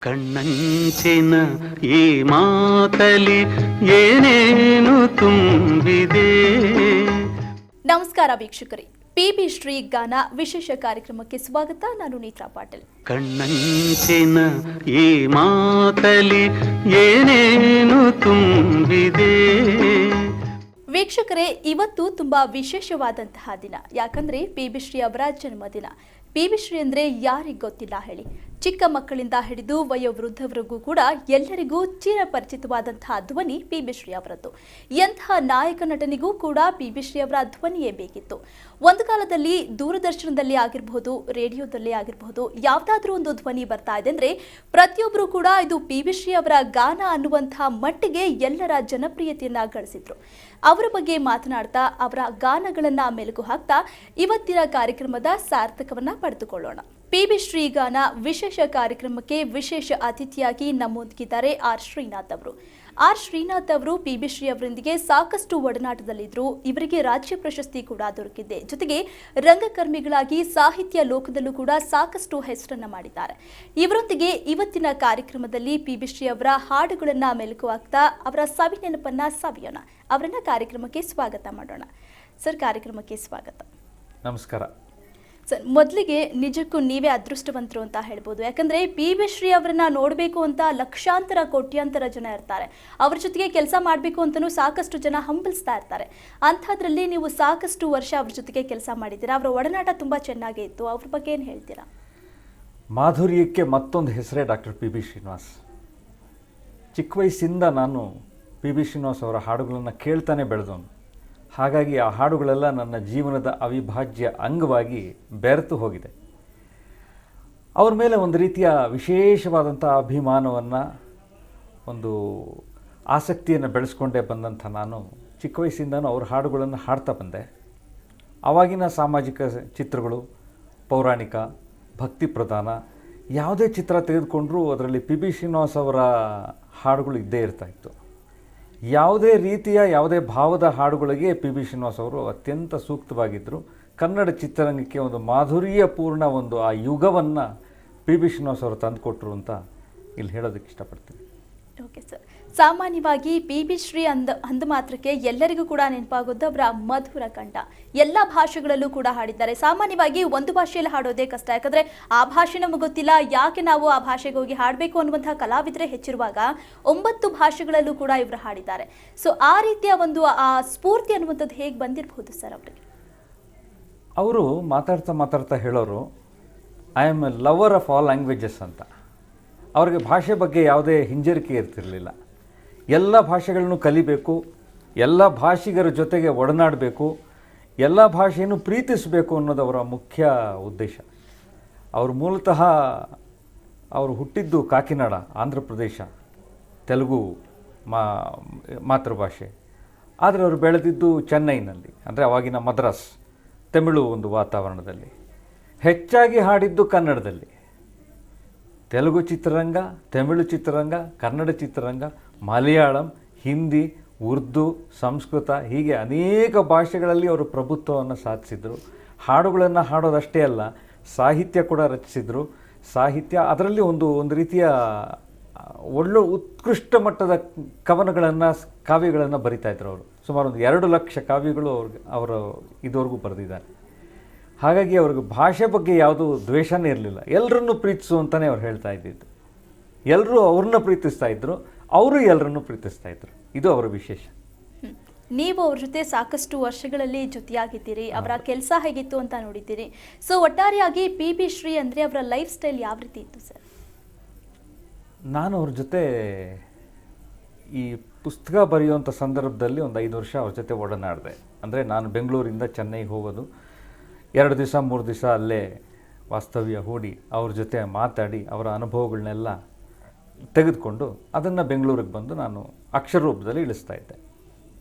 ಕಣ್ಣಂಚಿನ ಈ ಮಾತಲಿ ಏನೇನು ತುಂಬಿದೆ. ನಮಸ್ಕಾರ ವೀಕ್ಷಕರೇ, ಪಿಬಿ ಶ್ರೀ ಗಾನ ವಿಶೇಷ ಕಾರ್ಯಕ್ರಮಕ್ಕೆ ಸ್ವಾಗತ. ನಾನು ನೇತ್ರಾ ಪಾಟೀಲ್. ಕಣ್ಣಂಚಿನ ಈ ಮಾತಲಿ ಏನೇನು ತುಂಬಿದೆ. ವೀಕ್ಷಕರೇ, ಇವತ್ತು ತುಂಬಾ ವಿಶೇಷವಾದಂತಹ ದಿನ. ಯಾಕಂದ್ರೆ ಪಿಬಿ ಶ್ರೀ ಅವರ ಜನ್ಮದಿನ. ಪಿಬಿ ಶ್ರೀ ಅಂದ್ರೆ ಯಾರಿಗೆ ಗೊತ್ತಿಲ್ಲ ಹೇಳಿ. ಚಿಕ್ಕ ಮಕ್ಕಳಿಂದ ಹಿಡಿದು ವಯೋವೃದ್ಧವರೆಗೂ ಕೂಡ ಎಲ್ಲರಿಗೂ ಚಿರಪರಿಚಿತವಾದಂತಹ ಧ್ವನಿ ಪಿಬಿ ಶ್ರೀ ಅವರದ್ದು. ಎಂತಹ ನಾಯಕ ನಟನಿಗೂ ಕೂಡ ಪಿಬಿ ಶ್ರೀ ಅವರ ಧ್ವನಿಯೇ ಬೇಕಿತ್ತು. ಒಂದು ಕಾಲದಲ್ಲಿ ದೂರದರ್ಶನದಲ್ಲಿ ಆಗಿರಬಹುದು, ರೇಡಿಯೋದಲ್ಲಿ ಆಗಿರಬಹುದು, ಯಾವುದಾದ್ರೂ ಒಂದು ಧ್ವನಿ ಬರ್ತಾ ಇದೆ ಅಂದ್ರೆ ಪ್ರತಿಯೊಬ್ಬರು ಕೂಡ ಇದು ಪಿಬಿ ಶ್ರೀ ಅವರ ಗಾನ ಅನ್ನುವಂತಹ ಮಟ್ಟಿಗೆ ಎಲ್ಲರ ಜನಪ್ರಿಯತೆಯನ್ನ ಗಳಿಸಿದ್ರು. ಅವರ ಬಗ್ಗೆ ಮಾತನಾಡ್ತಾ ಅವರ ಗಾನಗಳನ್ನ ಮೆಲುಕು ಹಾಕ್ತಾ ಇವತ್ತಿನ ಕಾರ್ಯಕ್ರಮದ ಸಾರ್ಥಕವನ್ನ ಪಡೆದುಕೊಳ್ಳೋಣ. ಪಿಬಿ ಶ್ರೀ ಗಾನ ವಿಶೇಷ ಕಾರ್ಯಕ್ರಮಕ್ಕೆ ವಿಶೇಷ ಅತಿಥಿಯಾಗಿ ನಮ್ಮೊಂದಿಗಿದ್ದಾರೆ ಆರ್ ಶ್ರೀನಾಥ್ ಅವರು. ಆರ್ ಶ್ರೀನಾಥ್ ಅವರು ಪಿಬಿ ಶ್ರೀ ಅವರೊಂದಿಗೆ ಸಾಕಷ್ಟು ಒಡನಾಟದಲ್ಲಿದ್ರು. ಇವರಿಗೆ ರಾಜ್ಯ ಪ್ರಶಸ್ತಿ ಕೂಡ ದೊರಕಿದೆ. ಜೊತೆಗೆ ರಂಗಕರ್ಮಿಗಳಾಗಿ ಸಾಹಿತ್ಯ ಲೋಕದಲ್ಲೂ ಕೂಡ ಸಾಕಷ್ಟು ಹೆಸರನ್ನ ಮಾಡಿದ್ದಾರೆ. ಇವರೊಂದಿಗೆ ಇವತ್ತಿನ ಕಾರ್ಯಕ್ರಮದಲ್ಲಿ ಪಿಬಿ ಶ್ರೀ ಅವರ ಹಾಡುಗಳನ್ನ ಮೆಲುಕು ಹಾಕ್ತಾ ಅವರ ಸವಿ ನೆನಪನ್ನ ಸವಿಯೋಣ. ಅವರನ್ನ ಕಾರ್ಯಕ್ರಮಕ್ಕೆ ಸ್ವಾಗತ ಮಾಡೋಣ. ಸರ್, ಕಾರ್ಯಕ್ರಮಕ್ಕೆ ಸ್ವಾಗತ. ನಮಸ್ಕಾರ ಸರ್, ಮೊದಲಿಗೆ ನಿಜಕ್ಕೂ ನೀವೇ ಅದೃಷ್ಟವಂತರು ಅಂತ ಹೇಳ್ಬೋದು. ಯಾಕಂದ್ರೆ ಪಿಬಿ ಶ್ರೀ ಅವರನ್ನ ನೋಡಬೇಕು ಅಂತ ಲಕ್ಷಾಂತರ ಕೋಟ್ಯಾಂತರ ಜನ ಇರ್ತಾರೆ. ಅವ್ರ ಜೊತೆಗೆ ಕೆಲಸ ಮಾಡಬೇಕು ಅಂತಲೂ ಸಾಕಷ್ಟು ಜನ ಹಂಬಲಿಸ್ತಾ ಇರ್ತಾರೆ. ಅಂಥದ್ರಲ್ಲಿ ನೀವು ಸಾಕಷ್ಟು ವರ್ಷ ಅವ್ರ ಜೊತೆಗೆ ಕೆಲಸ ಮಾಡಿದ್ದೀರಾ. ಅವರ ಒಡನಾಟ ತುಂಬ ಚೆನ್ನಾಗೇ ಇತ್ತು. ಅವ್ರ ಬಗ್ಗೆ ಏನು ಹೇಳ್ತೀರಾ? ಮಾಧುರ್ಯಕ್ಕೆ ಮತ್ತೊಂದು ಹೆಸರೇ ಡಾಕ್ಟರ್ ಪಿ ಬಿ ಶ್ರೀನಿವಾಸ್. ಚಿಕ್ಕ ವಯಸ್ಸಿಂದ ನಾನು ಪಿ ಬಿ ಶ್ರೀನಿವಾಸ್ ಅವರ ಹಾಡುಗಳನ್ನು ಕೇಳ್ತಾನೆ ಬೆಳೆದವನು. ಹಾಗಾಗಿ ಆ ಹಾಡುಗಳೆಲ್ಲ ನನ್ನ ಜೀವನದ ಅವಿಭಾಜ್ಯ ಅಂಗವಾಗಿ ಬೆರೆತು ಹೋಗಿದೆ. ಅವ್ರ ಮೇಲೆ ಒಂದು ರೀತಿಯ ವಿಶೇಷವಾದಂಥ ಅಭಿಮಾನವನ್ನು, ಒಂದು ಆಸಕ್ತಿಯನ್ನು ಬೆಳೆಸ್ಕೊಂಡೇ ಬಂದಂಥ ನಾನು ಚಿಕ್ಕ ವಯಸ್ಸಿಂದನೂ ಅವ್ರ ಹಾಡುಗಳನ್ನು ಹಾಡ್ತಾ ಬಂದೆ. ಆವಾಗಿನ ಸಾಮಾಜಿಕ ಚಿತ್ರಗಳು, ಪೌರಾಣಿಕ, ಭಕ್ತಿ ಪ್ರಧಾನ ಯಾವುದೇ ಚಿತ್ರ ತೆಗೆದುಕೊಂಡ್ರೂ ಅದರಲ್ಲಿ ಪಿ ಬಿ ಶ್ರೀನಿವಾಸ್ ಅವರ ಹಾಡುಗಳು ಇದ್ದೇ ಇರ್ತಾಯಿತ್ತು. ಯಾವುದೇ ರೀತಿಯ ಯಾವುದೇ ಭಾವದ ಹಾಡುಗಳಿಗೆ ಪಿ ಬಿ ಶ್ರೀನಿವಾಸ್ ಅವರು ಅತ್ಯಂತ ಸೂಕ್ತವಾಗಿದ್ದರು. ಕನ್ನಡ ಚಿತ್ರರಂಗಕ್ಕೆ ಒಂದು ಮಾಧುರ್ಯಪೂರ್ಣ ಒಂದು ಆ ಯುಗವನ್ನು ಪಿ ಬಿ ಶ್ರೀನಿವಾಸ್ ಅವರು ತಂದುಕೊಟ್ರು ಅಂತ ಇಲ್ಲಿ ಹೇಳೋದಕ್ಕೆ ಇಷ್ಟಪಡ್ತೀನಿ. ಓಕೆ ಸರ್, ಸಾಮಾನ್ಯವಾಗಿ ಪಿಬಿ ಶ್ರೀ ಅಂದ ಮಾತ್ರಕ್ಕೆ ಎಲ್ಲರಿಗೂ ಕೂಡ ನೆನಪಾಗೋದು ಅವರ ಮಧುರ ಕಂಠ. ಎಲ್ಲ ಭಾಷೆಗಳಲ್ಲೂ ಕೂಡ ಹಾಡಿದ್ದಾರೆ. ಸಾಮಾನ್ಯವಾಗಿ ಒಂದು ಭಾಷೆಯಲ್ಲಿ ಹಾಡೋದೇ ಕಷ್ಟ. ಯಾಕಂದ್ರೆ ಆ ಭಾಷೆ ನಮಗೆ ಗೊತ್ತಿಲ್ಲ, ಯಾಕೆ ನಾವು ಆ ಭಾಷೆಗೆ ಹೋಗಿ ಹಾಡಬೇಕು ಅನ್ನುವಂತಹ ಕಲಾವಿದರೇ ಹೆಚ್ಚಿರುವಾಗ 9 ಭಾಷೆಗಳಲ್ಲೂ ಕೂಡ ಇವರು ಹಾಡಿದ್ದಾರೆ. ಸೊ ಆ ರೀತಿಯ ಒಂದು ಆ ಸ್ಫೂರ್ತಿ ಅನ್ನುವಂಥದ್ದು ಹೇಗೆ ಬಂದಿರಬಹುದು ಸರ್ ಅವರಿಗೆ? ಅವರು ಮಾತಾಡ್ತಾ ಹೇಳೋರು, I am A lover of all languages ಅಂತ. ಅವ್ರಿಗೆ ಭಾಷೆ ಬಗ್ಗೆ ಯಾವುದೇ ಹಿಂಜರಿಕೆ ಇರ್ತಿರಲಿಲ್ಲ. ಎಲ್ಲ ಭಾಷೆಗಳನ್ನು ಕಲಿಬೇಕು, ಎಲ್ಲ ಭಾಷಿಗರ ಜೊತೆಗೆ ಒಡನಾಡಬೇಕು, ಎಲ್ಲ ಭಾಷೆಯನ್ನು ಪ್ರೀತಿಸಬೇಕು ಅನ್ನೋದು ಅವರ ಮುಖ್ಯ ಉದ್ದೇಶ. ಅವರು ಮೂಲತಃ ಅವರು ಹುಟ್ಟಿದ್ದು ಕಾಕಿನಾಡ, ಆಂಧ್ರ ಪ್ರದೇಶ, ತೆಲುಗು ಮಾತೃಭಾಷೆ. ಆದರೆ ಅವರು ಬೆಳೆದಿದ್ದು ಚೆನ್ನೈನಲ್ಲಿ, ಅಂದರೆ ಅವಾಗಿನ ಮದ್ರಾಸ್, ತಮಿಳು ಒಂದು ವಾತಾವರಣದಲ್ಲಿ. ಹೆಚ್ಚಾಗಿ ಹಾಡಿದ್ದು ಕನ್ನಡದಲ್ಲಿ. ತೆಲುಗು ಚಿತ್ರರಂಗ, ತಮಿಳು ಚಿತ್ರರಂಗ, ಕನ್ನಡ ಚಿತ್ರರಂಗ, ಮಲಯಾಳಂ, ಹಿಂದಿ, ಉರ್ದು, ಸಂಸ್ಕೃತ, ಹೀಗೆ ಅನೇಕ ಭಾಷೆಗಳಲ್ಲಿ ಅವರು ಪ್ರಭುತ್ವವನ್ನು ಸಾಧಿಸಿದರು. ಹಾಡುಗಳನ್ನು ಹಾಡೋದಷ್ಟೇ ಅಲ್ಲ, ಸಾಹಿತ್ಯ ಕೂಡ ರಚಿಸಿದರು. ಸಾಹಿತ್ಯ ಅದರಲ್ಲಿ ಒಂದು ರೀತಿಯ ಒಳ್ಳೆ ಉತ್ಕೃಷ್ಟ ಮಟ್ಟದ ಕವನಗಳನ್ನು, ಕಾವ್ಯಗಳನ್ನು ಬರಿತಾಯಿದ್ರು ಅವರು. ಸುಮಾರು 2 ಲಕ್ಷ ಕಾವ್ಯಗಳು ಅವರು ಇದುವರೆಗೂ ಬರೆದಿದ್ದಾರೆ. ಹಾಗಾಗಿ ಅವ್ರಿಗೆ ಭಾಷೆ ಬಗ್ಗೆ ಯಾವುದೂ ದ್ವೇಷನೇ ಇರಲಿಲ್ಲ. ಎಲ್ಲರನ್ನೂ ಪ್ರೀತಿಸು ಅಂತಲೇ ಅವ್ರು ಹೇಳ್ತಾ ಇದ್ದಿದ್ದು. ಎಲ್ಲರೂ ಅವ್ರನ್ನ ಪ್ರೀತಿಸ್ತಾ ಇದ್ರು, ಅವರು ಎಲ್ಲರನ್ನೂ ಪ್ರೀತಿಸ್ತಾ ಇದ್ರು. ಇದು ಅವರ ವಿಶೇಷ. ನೀವು ಅವ್ರ ಜೊತೆ ಸಾಕಷ್ಟು ವರ್ಷಗಳಲ್ಲಿ ಜೊತೆಯಾಗಿದ್ದೀರಿ. ಅವರ ಕೆಲಸ ಹೇಗಿತ್ತು ಅಂತ ನೋಡಿದ್ದೀರಿ. ಸೊ ಒಟ್ಟಾರೆಯಾಗಿ ಪಿ ಬಿ ಶ್ರೀ ಅಂದರೆ ಅವರ ಲೈಫ್ ಸ್ಟೈಲ್ ಯಾವ ರೀತಿ ಇತ್ತು ಸರ್? ನಾನು ಅವ್ರ ಜೊತೆ ಈ ಪುಸ್ತಕ ಬರೆಯುವಂಥ ಸಂದರ್ಭದಲ್ಲಿ ಒಂದು 5 ವರ್ಷ ಅವ್ರ ಜೊತೆ ಒಡನಾಡಿದೆ. ಅಂದರೆ ನಾನು ಬೆಂಗಳೂರಿಂದ ಚೆನ್ನೈಗೆ ಹೋಗೋದು, 2 ದಿವಸ 3 ದಿವಸ ಅಲ್ಲೇ ವಾಸ್ತವ್ಯ ಹೂಡಿ ಅವ್ರ ಜೊತೆ ಮಾತಾಡಿ ಅವರ ಅನುಭವಗಳನ್ನೆಲ್ಲ ತೆಗೆದುಕೊಂಡು ಅದನ್ನು ಬೆಂಗಳೂರಿಗೆ ಬಂದು ನಾನು ಅಕ್ಷರ ರೂಪದಲ್ಲಿ ಇಳಿಸ್ತಾ ಇದ್ದೆ.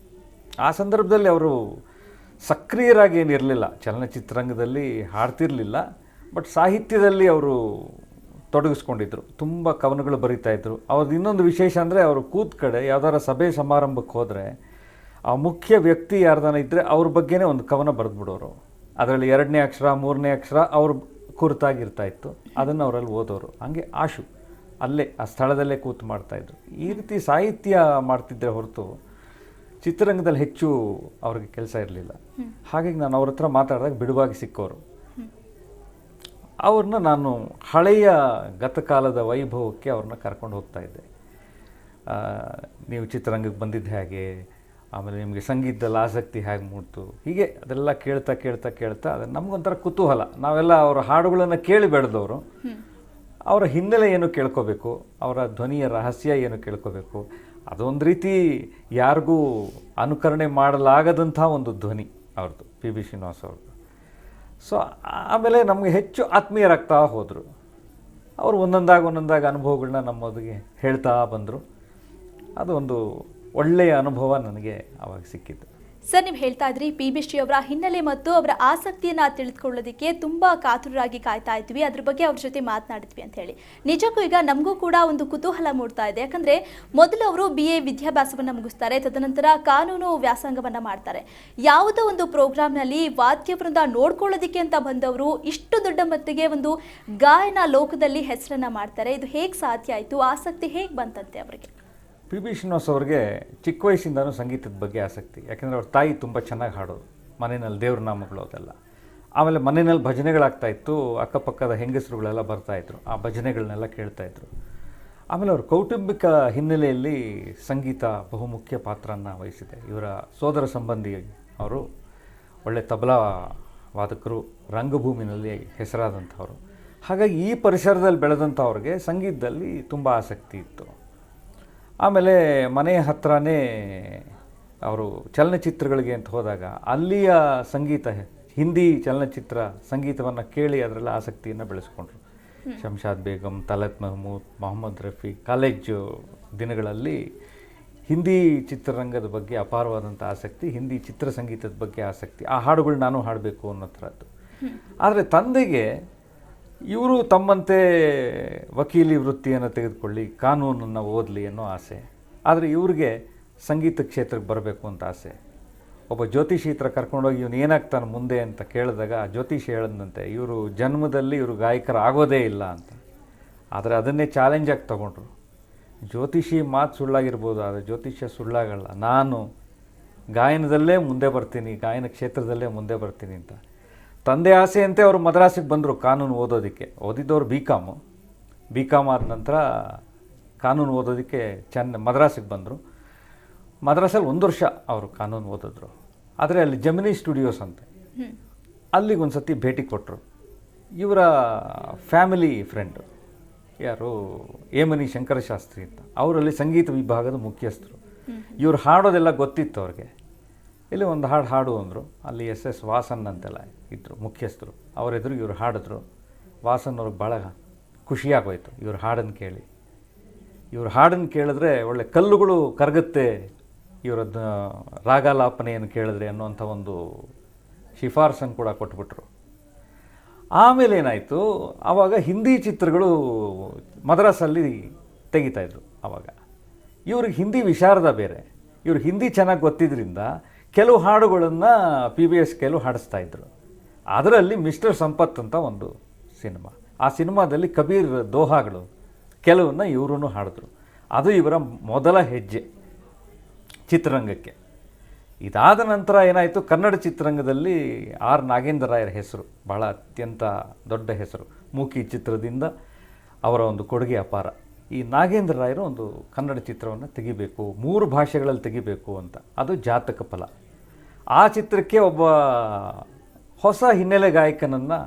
ಆ ಸಂದರ್ಭದಲ್ಲಿ ಅವರು ಸಕ್ರಿಯರಾಗಿ ಏನಿರಲಿಲ್ಲ, ಚಲನಚಿತ್ರರಂಗದಲ್ಲಿ ಹಾಡ್ತಿರಲಿಲ್ಲ, ಬಟ್ ಸಾಹಿತ್ಯದಲ್ಲಿ ಅವರು ತೊಡಗಿಸ್ಕೊಂಡಿದ್ರು. ತುಂಬ ಕವನಗಳು ಬರೀತಾಯಿದ್ರು. ಅವ್ರದ್ದು ಇನ್ನೊಂದು ವಿಶೇಷ ಅಂದರೆ ಅವರು ಕೂತ್ ಕಡೆ ಯಾವ್ದಾರ ಸಭೆ ಸಮಾರಂಭಕ್ಕೆ ಹೋದರೆ ಆ ಮುಖ್ಯ ವ್ಯಕ್ತಿ ಯಾರ್ದಾನ ಇದ್ದರೆ ಅವ್ರ ಬಗ್ಗೆನೇ ಒಂದು ಕವನ ಬರೆದ್ಬಿಡೋರು. ಅದರಲ್ಲಿ 2ನೇ ಅಕ್ಷರ 3ನೇ ಅಕ್ಷರ ಅವ್ರ ಕುರಿತಾಗಿರ್ತಾಯಿತ್ತು. ಅದನ್ನು ಅವರಲ್ಲಿ ಓದೋರು. ಹಾಗೆ ಆಶು ಅಲ್ಲೇ ಆ ಸ್ಥಳದಲ್ಲೇ ಕೂತು ಮಾಡ್ತಾಯಿದ್ರು. ಈ ರೀತಿ ಸಾಹಿತ್ಯ ಮಾಡ್ತಿದ್ದರೆ ಹೊರತು ಚಿತ್ರರಂಗದಲ್ಲಿ ಹೆಚ್ಚು ಅವ್ರಿಗೆ ಕೆಲಸ ಇರಲಿಲ್ಲ. ಹಾಗಾಗಿ ನಾನು ಅವ್ರ ಹತ್ರ ಮಾತಾಡಿದಾಗ ಬಿಡುವಾಗಿ ಸಿಕ್ಕೋರು. ಅವ್ರನ್ನ ನಾನು ಹಳೆಯ ಗತಕಾಲದ ವೈಭವಕ್ಕೆ ಅವ್ರನ್ನ ಕರ್ಕೊಂಡು ಹೋಗ್ತಾಯಿದ್ದೆ. ನೀವು ಚಿತ್ರರಂಗಕ್ಕೆ ಬಂದಿದ್ದು ಹೇಗೆ, ಆಮೇಲೆ ನಿಮಗೆ ಸಂಗೀತದಲ್ಲಿ ಆಸಕ್ತಿ ಹೇಗೆ ಮೂಡ್ತು, ಹೀಗೆ ಅದೆಲ್ಲ ಕೇಳ್ತಾ ಕೇಳ್ತಾ ಕೇಳ್ತಾ ಅದು ನಮಗೊಂಥರ ಕುತೂಹಲ. ನಾವೆಲ್ಲ ಅವರ ಹಾಡುಗಳನ್ನು ಕೇಳಿ ಬೆಳೆದವರು. ಅವರ ಹಿನ್ನೆಲೆ ಏನು ಕೇಳ್ಕೋಬೇಕು, ಅವರ ಧ್ವನಿಯ ರಹಸ್ಯ ಏನು ಕೇಳ್ಕೋಬೇಕು. ಅದೊಂದು ರೀತಿ ಯಾರಿಗೂ ಅನುಕರಣೆ ಮಾಡಲಾಗದಂಥ ಒಂದು ಧ್ವನಿ ಅವ್ರದ್ದು, ಪಿ ಬಿ ಶ್ರೀನಿವಾಸ್ ಅವ್ರದ್ದು. ಸೊ ಆಮೇಲೆ ನಮಗೆ ಹೆಚ್ಚು ಆತ್ಮೀಯರಾಗ್ತಾ ಹೋದರು. ಅವರು ಒಂದೊಂದಾಗಿ ಅನುಭವಗಳನ್ನ ನಮ್ಮೊಂದಿಗೆ ಹೇಳ್ತಾ ಬಂದರು. ಅದು ಒಂದು ಒಳ್ಳೆಯ ಅನುಭವ ನನಗೆ ಆವಾಗ ಸಿಕ್ಕಿತ್ತು. ಸರ್, ನೀವು ಹೇಳ್ತಾ ಇದ್ರಿ ಪಿ ಬಿ ಶ್ರೀ ಅವರ ಹಿನ್ನೆಲೆ ಮತ್ತು ಅವರ ಆಸಕ್ತಿಯನ್ನು ತಿಳಿದುಕೊಳ್ಳೋದಕ್ಕೆ ತುಂಬ ಕಾತುರರಾಗಿ ಕಾಯ್ತಾ ಇದ್ವಿ, ಅದ್ರ ಬಗ್ಗೆ ಅವ್ರ ಜೊತೆ ಮಾತನಾಡಿದ್ವಿ ಅಂತ ಹೇಳಿ. ನಿಜಕ್ಕೂ ಈಗ ನಮಗೂ ಕೂಡ ಒಂದು ಕುತೂಹಲ ಮೂಡ್ತಾ ಇದೆ. ಯಾಕಂದರೆ ಮೊದಲು ಅವರು BA ವಿದ್ಯಾಭ್ಯಾಸವನ್ನು ಮುಗಿಸ್ತಾರೆ, ತದನಂತರ ಕಾನೂನು ವ್ಯಾಸಂಗವನ್ನು ಮಾಡ್ತಾರೆ. ಯಾವುದೋ ಒಂದು ಪ್ರೋಗ್ರಾಮ್ನಲ್ಲಿ ವಾದ್ಯವೃಂದ ನೋಡ್ಕೊಳ್ಳೋದಕ್ಕೆ ಅಂತ ಬಂದವರು ಇಷ್ಟು ದೊಡ್ಡ ಮಟ್ಟಿಗೆ ಒಂದು ಗಾಯನ ಲೋಕದಲ್ಲಿ ಹೆಸರನ್ನು ಮಾಡ್ತಾರೆ. ಇದು ಹೇಗೆ ಸಾಧ್ಯ ಆಯಿತು? ಆಸಕ್ತಿ ಹೇಗೆ ಬಂತಂತೆ ಅವರಿಗೆ? ಪಿ ಬಿ ಶ್ರೀನಿವಾಸ್ ಅವ್ರಿಗೆ ಚಿಕ್ಕ ವಯಸ್ಸಿಂದನೂ ಸಂಗೀತದ ಬಗ್ಗೆ ಆಸಕ್ತಿ. ಯಾಕೆಂದರೆ ಅವ್ರ ತಾಯಿ ತುಂಬ ಚೆನ್ನಾಗಿ ಹಾಡೋದು, ಮನೆಯಲ್ಲಿ ದೇವ್ರ ನಾಮಗಳು ಅದೆಲ್ಲ. ಆಮೇಲೆ ಮನೆಯಲ್ಲಿ ಭಜನೆಗಳಾಗ್ತಾಯಿತ್ತು, ಅಕ್ಕಪಕ್ಕದ ಹೆಂಗಸರುಗಳೆಲ್ಲ ಬರ್ತಾಯಿದ್ರು, ಆ ಭಜನೆಗಳನ್ನೆಲ್ಲ ಕೇಳ್ತಾಯಿದ್ರು. ಆಮೇಲೆ ಅವ್ರ ಕೌಟುಂಬಿಕ ಹಿನ್ನೆಲೆಯಲ್ಲಿ ಸಂಗೀತ ಬಹುಮುಖ್ಯ ಪಾತ್ರನ ವಹಿಸಿದೆ. ಇವರ ಸೋದರ ಸಂಬಂಧಿ ಅವರು ಒಳ್ಳೆ ತಬಲಾ ವಾದಕರು, ರಂಗಭೂಮಿನಲ್ಲಿ ಹೆಸರಾದಂಥವ್ರು. ಹಾಗಾಗಿ ಈ ಪರಿಸರದಲ್ಲಿ ಬೆಳೆದಂಥವ್ರಿಗೆ ಸಂಗೀತದಲ್ಲಿ ತುಂಬ ಆಸಕ್ತಿ ಇತ್ತು. ಆಮೇಲೆ ಮನೆಯ ಹತ್ರನೇ ಅವರು ಚಲನಚಿತ್ರಗಳಿಗೆ ಅಂತ ಹೋದಾಗ ಅಲ್ಲಿಯ ಸಂಗೀತ, ಹಿಂದಿ ಚಲನಚಿತ್ರ ಸಂಗೀತವನ್ನು ಕೇಳಿ ಅದರಲ್ಲಿ ಆಸಕ್ತಿಯನ್ನು ಬೆಳೆಸ್ಕೊಂಡ್ರು. ಶಂಷಾದ್ ಬೇಗಂ, ತಲತ್ ಮೆಹಮೂದ್, ಮೊಹಮ್ಮದ್ ರಫಿ ಕಾಲೇಜು ದಿನಗಳಲ್ಲಿ ಹಿಂದಿ ಚಿತ್ರರಂಗದ ಬಗ್ಗೆ ಅಪಾರವಾದಂಥ ಆಸಕ್ತಿ, ಹಿಂದಿ ಚಿತ್ರಸಂಗೀತದ ಬಗ್ಗೆ ಆಸಕ್ತಿ, ಆ ಹಾಡುಗಳು ನಾನು ಹಾಡಬೇಕು ಅನ್ನೋ ಥರದ್ದು. ಆದರೆ ತಂದೆಗೆ ಇವರು ತಮ್ಮಂತೆ ವಕೀಲಿ ವೃತ್ತಿಯನ್ನು ತೆಗೆದುಕೊಳ್ಳಿ, ಕಾನೂನನ್ನು ಓದಲಿ ಅನ್ನೋ ಆಸೆ. ಆದರೆ ಇವ್ರಿಗೆ ಸಂಗೀತ ಕ್ಷೇತ್ರಕ್ಕೆ ಬರಬೇಕು ಅಂತ ಆಸೆ. ಒಬ್ಬ ಜ್ಯೋತಿಷಿ ಹತ್ರ ಕರ್ಕೊಂಡೋಗಿ ಇವನು ಏನಾಗ್ತಾನೆ ಮುಂದೆ ಅಂತ ಕೇಳಿದಾಗ ಜ್ಯೋತಿಷಿ ಹೇಳಿದಂತೆ ಇವರು ಜನ್ಮದಲ್ಲಿ ಇವರು ಗಾಯಕರಾಗೋದೇ ಇಲ್ಲ ಅಂತ. ಆದರೆ ಅದನ್ನೇ ಚಾಲೆಂಜಾಗಿ ತಗೊಂಡ್ರು. ಜ್ಯೋತಿಷಿ ಮಾತು ಸುಳ್ಳಾಗಿರ್ಬೋದು, ಆದರೆ ಜ್ಯೋತಿಷ್ಯ ಸುಳ್ಳಾಗಲ್ಲ, ನಾನು ಗಾಯನದಲ್ಲೇ ಮುಂದೆ ಬರ್ತೀನಿ, ಗಾಯನ ಕ್ಷೇತ್ರದಲ್ಲೇ ಮುಂದೆ ಬರ್ತೀನಿ ಅಂತ. ತಂದೆ ಆಸೆಯಂತೆ ಅವರು ಮದ್ರಾಸಿಗೆ ಬಂದರು ಕಾನೂನು ಓದೋದಕ್ಕೆ. ಓದಿದ್ದವರು ಬಿ ಕಾಮ್ ಆದ ನಂತರ ಕಾನೂನು ಓದೋದಕ್ಕೆ ಮದ್ರಾಸಿಗೆ ಬಂದರು. ಮದ್ರಾಸಲ್ಲಿ 1 ವರ್ಷ ಅವರು ಕಾನೂನು ಓದಿದ್ರು. ಆದರೆ ಅಲ್ಲಿ ಜಮಿನಿ ಸ್ಟುಡಿಯೋಸ್ ಅಂತ, ಅಲ್ಲಿಗೊಂದು ಸತಿ ಭೇಟಿ ಕೊಟ್ಟರು. ಇವರ ಫ್ಯಾಮಿಲಿ ಫ್ರೆಂಡು ಯಾರು ಏಮನಿ ಶಂಕರಶಾಸ್ತ್ರಿ ಅಂತ, ಅವರಲ್ಲಿ ಸಂಗೀತ ವಿಭಾಗದ ಮುಖ್ಯಸ್ಥರು. ಇವ್ರು ಹಾಡೋದೆಲ್ಲ ಗೊತ್ತಿತ್ತು ಅವ್ರಿಗೆ. ಇಲ್ಲಿ ಒಂದು ಹಾಡು ಅಂದರು. ಅಲ್ಲಿ SS ವಾಸನ್ ಅಂತೆಲ್ಲ ಇದ್ದರು ಮುಖ್ಯಸ್ಥರು. ಅವರೆದುರು ಇವರು ಹಾಡಿದ್ರು. ವಾಸನ್ ಅವ್ರಿಗೆ ಭಾಳ ಖುಷಿಯಾಗೋಯ್ತು ಇವ್ರ ಹಾಡನ್ನು ಕೇಳಿ. ಇವ್ರ ಹಾಡನ್ನು ಕೇಳಿದ್ರೆ ಒಳ್ಳೆ ಕಲ್ಲುಗಳು ಕರಗುತ್ತೆ ಇವರದ್ದು ರಾಗಾಲಾಪನೆಯನ್ನು ಕೇಳಿದ್ರೆ ಅನ್ನೋಂಥ ಒಂದು ಶಿಫಾರಸನ್ನು ಕೂಡ ಕೊಟ್ಬಿಟ್ರು. ಆಮೇಲೆ ಏನಾಯಿತು, ಆವಾಗ ಹಿಂದಿ ಚಿತ್ರಗಳು ಮದ್ರಾಸಲ್ಲಿ ತೆಗಿತಾಯಿದ್ರು. ಆವಾಗ ಇವ್ರಿಗೆ ಹಿಂದಿ ವಿಶಾರದ ಬೇರೆ, ಇವ್ರು ಹಿಂದಿ ಚೆನ್ನಾಗಿ ಗೊತ್ತಿದ್ದರಿಂದ ಕೆಲವು ಹಾಡುಗಳನ್ನು PBS ಕೆಲವು ಹಾಡಿಸ್ತಾಯಿದ್ರು. ಅದರಲ್ಲಿ ಮಿಸ್ಟರ್ ಸಂಪತ್ ಅಂತ ಒಂದು ಸಿನಿಮಾ, ಆ ಸಿನಿಮಾದಲ್ಲಿ ಕಬೀರ್ ದೋಹಾಗಳು ಕೆಲವನ್ನ ಇವರು ಹಾಡಿದ್ರು. ಅದು ಇವರ ಮೊದಲ ಹೆಜ್ಜೆ ಚಿತ್ರರಂಗಕ್ಕೆ. ಇದಾದ ನಂತರ ಏನಾಯಿತು, ಕನ್ನಡ ಚಿತ್ರರಂಗದಲ್ಲಿ ಆರ್ ನಾಗೇಂದ್ರ ರಾಯರ ಹೆಸರು ಭಾಳ ಅತ್ಯಂತ ದೊಡ್ಡ ಹೆಸರು. ಮೂಕಿ ಚಿತ್ರದಿಂದ ಅವರ ಒಂದು ಕೊಡುಗೆ ಅಪಾರ. ಈ ನಾಗೇಂದ್ರ ರಾಯರು ಒಂದು ಕನ್ನಡ ಚಿತ್ರವನ್ನು ತೆಗಿಬೇಕು, 3 ಭಾಷೆಗಳಲ್ಲಿ ತೆಗಿಬೇಕು ಅಂತ. ಅದು ಜಾತಕ ಫಲ. ಆ ಚಿತ್ರಕ್ಕೆ ಒಬ್ಬ ಹೊಸ ಹಿನ್ನೆಲೆ ಗಾಯಕನನ್ನು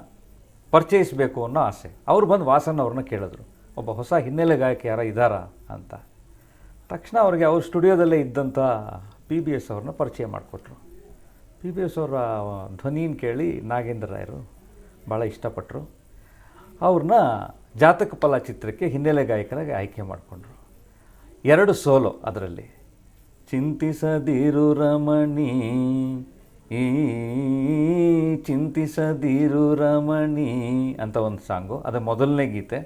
ಪರಿಚಯಿಸಬೇಕು ಅನ್ನೋ ಆಸೆ. ಅವರು ಬಂದು ವಾಸನ್ ಅವ್ರನ್ನ ಕೇಳಿದ್ರು, ಒಬ್ಬ ಹೊಸ ಹಿನ್ನೆಲೆ ಗಾಯಕ ಯಾರ ಇದ್ದಾರಾ ಅಂತ. ತಕ್ಷಣ ಅವ್ರಿಗೆ ಅವ್ರ ಸ್ಟುಡಿಯೋದಲ್ಲೇ ಇದ್ದಂಥ PBS ಅವ್ರನ್ನ ಪರಿಚಯ ಮಾಡಿಕೊಟ್ರು. PBS ಅವರ ಧ್ವನಿನ ಕೇಳಿ ನಾಗೇಂದ್ರ ರಾಯರು ಭಾಳ ಇಷ್ಟಪಟ್ಟರು. ಅವ್ರನ್ನ ಜಾತಕ ಫಲ ಚಿತ್ರಕ್ಕೆ ಹಿನ್ನೆಲೆ ಗಾಯಕರಾಗಿ ಆಯ್ಕೆ ಮಾಡಿಕೊಂಡ್ರು. 2 ಸೋಲೋ ಅದರಲ್ಲಿ. ಚಿಂತಿಸದಿರು ರಮಣಿ, ಚಿಂತಿಸದಿರು ರಮಣಿ ಅಂತ ಒಂದು ಸಾಂಗು, ಅದು ಮೊದಲನೇ ಗೀತೆ.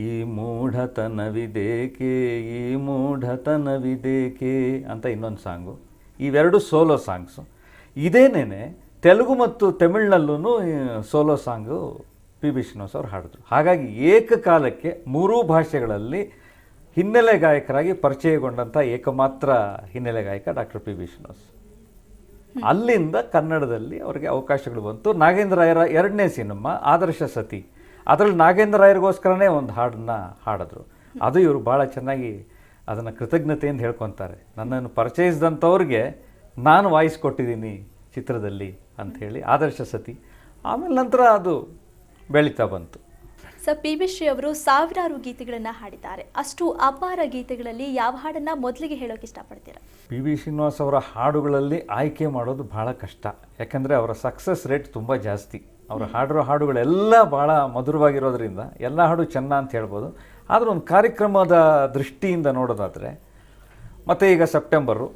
ಈ ಮೂಢತನವಿದೇಕೆ, ಈ ಮೂಢತನವಿದೇಕೆ ಅಂತ ಇನ್ನೊಂದು ಸಾಂಗು. ಇವೆರಡು ಸೋಲೋ ಸಾಂಗ್ಸು. ಇದೇನೇ ತೆಲುಗು ಮತ್ತು ತಮಿಳ್ನಲ್ಲೂ solo song P B Srinivas ಅವರು ಹಾಡಿದ್ರು. ಹಾಗಾಗಿ ಏಕಕಾಲಕ್ಕೆ 3 ಭಾಷೆಗಳಲ್ಲಿ ಹಿನ್ನೆಲೆ ಗಾಯಕರಾಗಿ ಪರಿಚಯಗೊಂಡಂಥ ಏಕಮಾತ್ರ ಹಿನ್ನೆಲೆ ಗಾಯಕ ಡಾಕ್ಟರ್ ಪಿ ಬಿ ಶ್ರೀನಿವಾಸ್. ಅಲ್ಲಿಂದ ಕನ್ನಡದಲ್ಲಿ ಅವರಿಗೆ ಅವಕಾಶಗಳು ಬಂತು. ನಾಗೇಂದ್ರ ರಾಯರ 2ನೇ ಸಿನಿಮಾ ಆದರ್ಶ ಸತಿ, ಅದರಲ್ಲಿ ನಾಗೇಂದ್ರ ರಾಯರಿಗೋಸ್ಕರನೇ ಒಂದು ಹಾಡನ್ನು ಹಾಡಿದ್ರು. ಅದು ಇವರು ಭಾಳ ಚೆನ್ನಾಗಿ ಅದನ್ನು ಕೃತಜ್ಞತೆಯಿಂದ ಹೇಳ್ಕೊತಾರೆ. ನನ್ನನ್ನು ಪರಿಚಯಿಸಿದಂಥವ್ರಿಗೆ ನಾನು ವಾಯ್ಸ್ ಕೊಟ್ಟಿದ್ದೀನಿ ಚಿತ್ರದಲ್ಲಿ ಅಂಥೇಳಿ ಆದರ್ಶ ಸತಿ. ಆಮೇಲೆ ನಂತರ ಅದು ಬೆಳೀತಾ ಬಂತು. ಸರ್, ಪಿ ಬಿ ಶ್ರೀ ಅವರು ಸಾವಿರಾರು ಗೀತೆಗಳನ್ನು ಹಾಡಿದ್ದಾರೆ. ಅಷ್ಟು ಅಪಾರ ಗೀತೆಗಳಲ್ಲಿ ಯಾವ ಹಾಡನ್ನು ಮೊದಲಿಗೆ ಹೇಳೋಕೆ ಇಷ್ಟಪಡ್ತೀರಾ? ಪಿ ಬಿ ಶ್ರೀನಿವಾಸ್ ಅವರ ಹಾಡುಗಳಲ್ಲಿ ಆಯ್ಕೆ ಮಾಡೋದು ಭಾಳ ಕಷ್ಟ. ಯಾಕಂದರೆ ಅವರ ಸಕ್ಸಸ್ ರೇಟ್ ತುಂಬ ಜಾಸ್ತಿ. ಅವರು ಹಾಡಿರೋ ಹಾಡುಗಳೆಲ್ಲ ಭಾಳ ಮಧುರವಾಗಿರೋದ್ರಿಂದ ಎಲ್ಲ ಹಾಡು ಚೆನ್ನ ಅಂತ ಹೇಳ್ಬೋದು. ಆದರೆ ಒಂದು ಕಾರ್ಯಕ್ರಮದ ದೃಷ್ಟಿಯಿಂದ ನೋಡೋದಾದರೆ, ಮತ್ತು ಈಗ ಸೆಪ್ಟೆಂಬರು,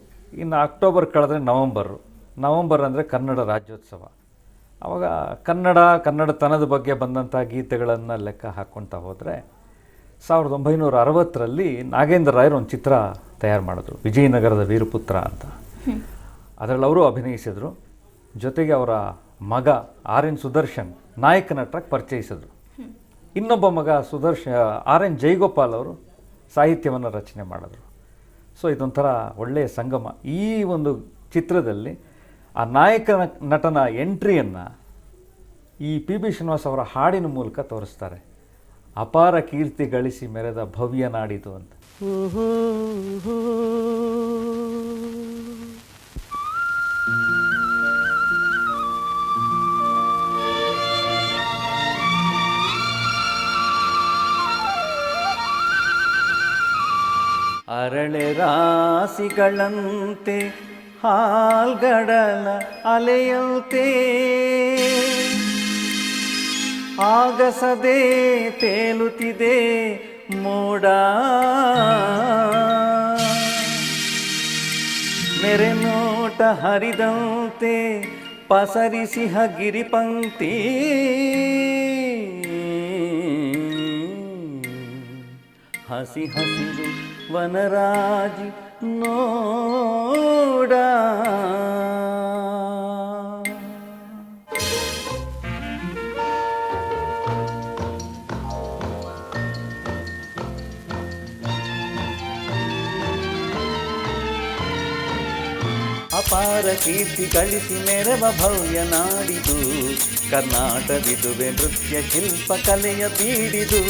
ಇನ್ನು ಅಕ್ಟೋಬರ್ ಕಳೆದ್ರೆ ನವಂಬರ್ ಅಂದರೆ ಕನ್ನಡ ರಾಜ್ಯೋತ್ಸವ. ಆವಾಗ ಕನ್ನಡತನದ ಬಗ್ಗೆ ಬಂದಂಥ ಗೀತೆಗಳನ್ನು ಲೆಕ್ಕ ಹಾಕ್ಕೊಳ್ತಾ ಹೋದರೆ 1960ರಲ್ಲಿ ನಾಗೇಂದ್ರ ರಾಯರು ಒಂದು ಚಿತ್ರ ತಯಾರು ಮಾಡಿದ್ರು, ವಿಜಯನಗರದ ವೀರಪುತ್ರ ಅಂತ. ಅದರಲ್ಲಿ ಅವರು ಅಭಿನಯಿಸಿದರು. ಜೊತೆಗೆ ಅವರ ಮಗ RN ಸುದರ್ಶನ್ ನಾಯಕ ನಟರಾಗಿ ಪರಿಚಯಿಸಿದ್ರು. ಇನ್ನೊಬ್ಬ ಮಗ RN ಜೈಗೋಪಾಲ್ ಅವರು ಸಾಹಿತ್ಯವನ್ನು ರಚನೆ ಮಾಡಿದ್ರು. ಸೊ ಇದೊಂಥರ ಒಳ್ಳೆಯ ಸಂಗಮ. ಈ ಒಂದು ಚಿತ್ರದಲ್ಲಿ ಆ ನಾಯಕ ನಟನ ಎಂಟ್ರಿಯನ್ನು ಈ ಪಿ ಬಿ ಶ್ರೀನಿವಾಸ್ ಅವರ ಹಾಡಿನ ಮೂಲಕ ತೋರಿಸ್ತಾರೆ. ಅಪಾರ ಕೀರ್ತಿ ಗಳಿಸಿ ಮೆರೆದ ಭವ್ಯ ನಾಡಿದು ಅಂತ. ಅರಳೆ ರಾಸಿಗಳಂತೆ ಹಾಲ್ಗಡಲ ಅಲೆಯಂತೆ ಆಗಸದೆ ತೇಲುತ್ತಿದೆ ಮೋಡ, ನೆರೆನೋಟ ಹರಿದಂತೆ ಪಸರಿಸಿಹ ಗಿರಿಪಂಕ್ತಿ, ಹಸಿ ಹಸಿರು ವನರಾಜಿ ನೋಡ. ಅಪಾರ ಕೀರ್ತಿ ಗಳಿಸಿ ಮೆರವ ಭವ್ಯ ನಾಡಿದು, ಕರ್ನಾಟವಿದುವೆ ನೃತ್ಯ ಶಿಲ್ಪ ಕಲೆಯ ಬೀಡಿದು.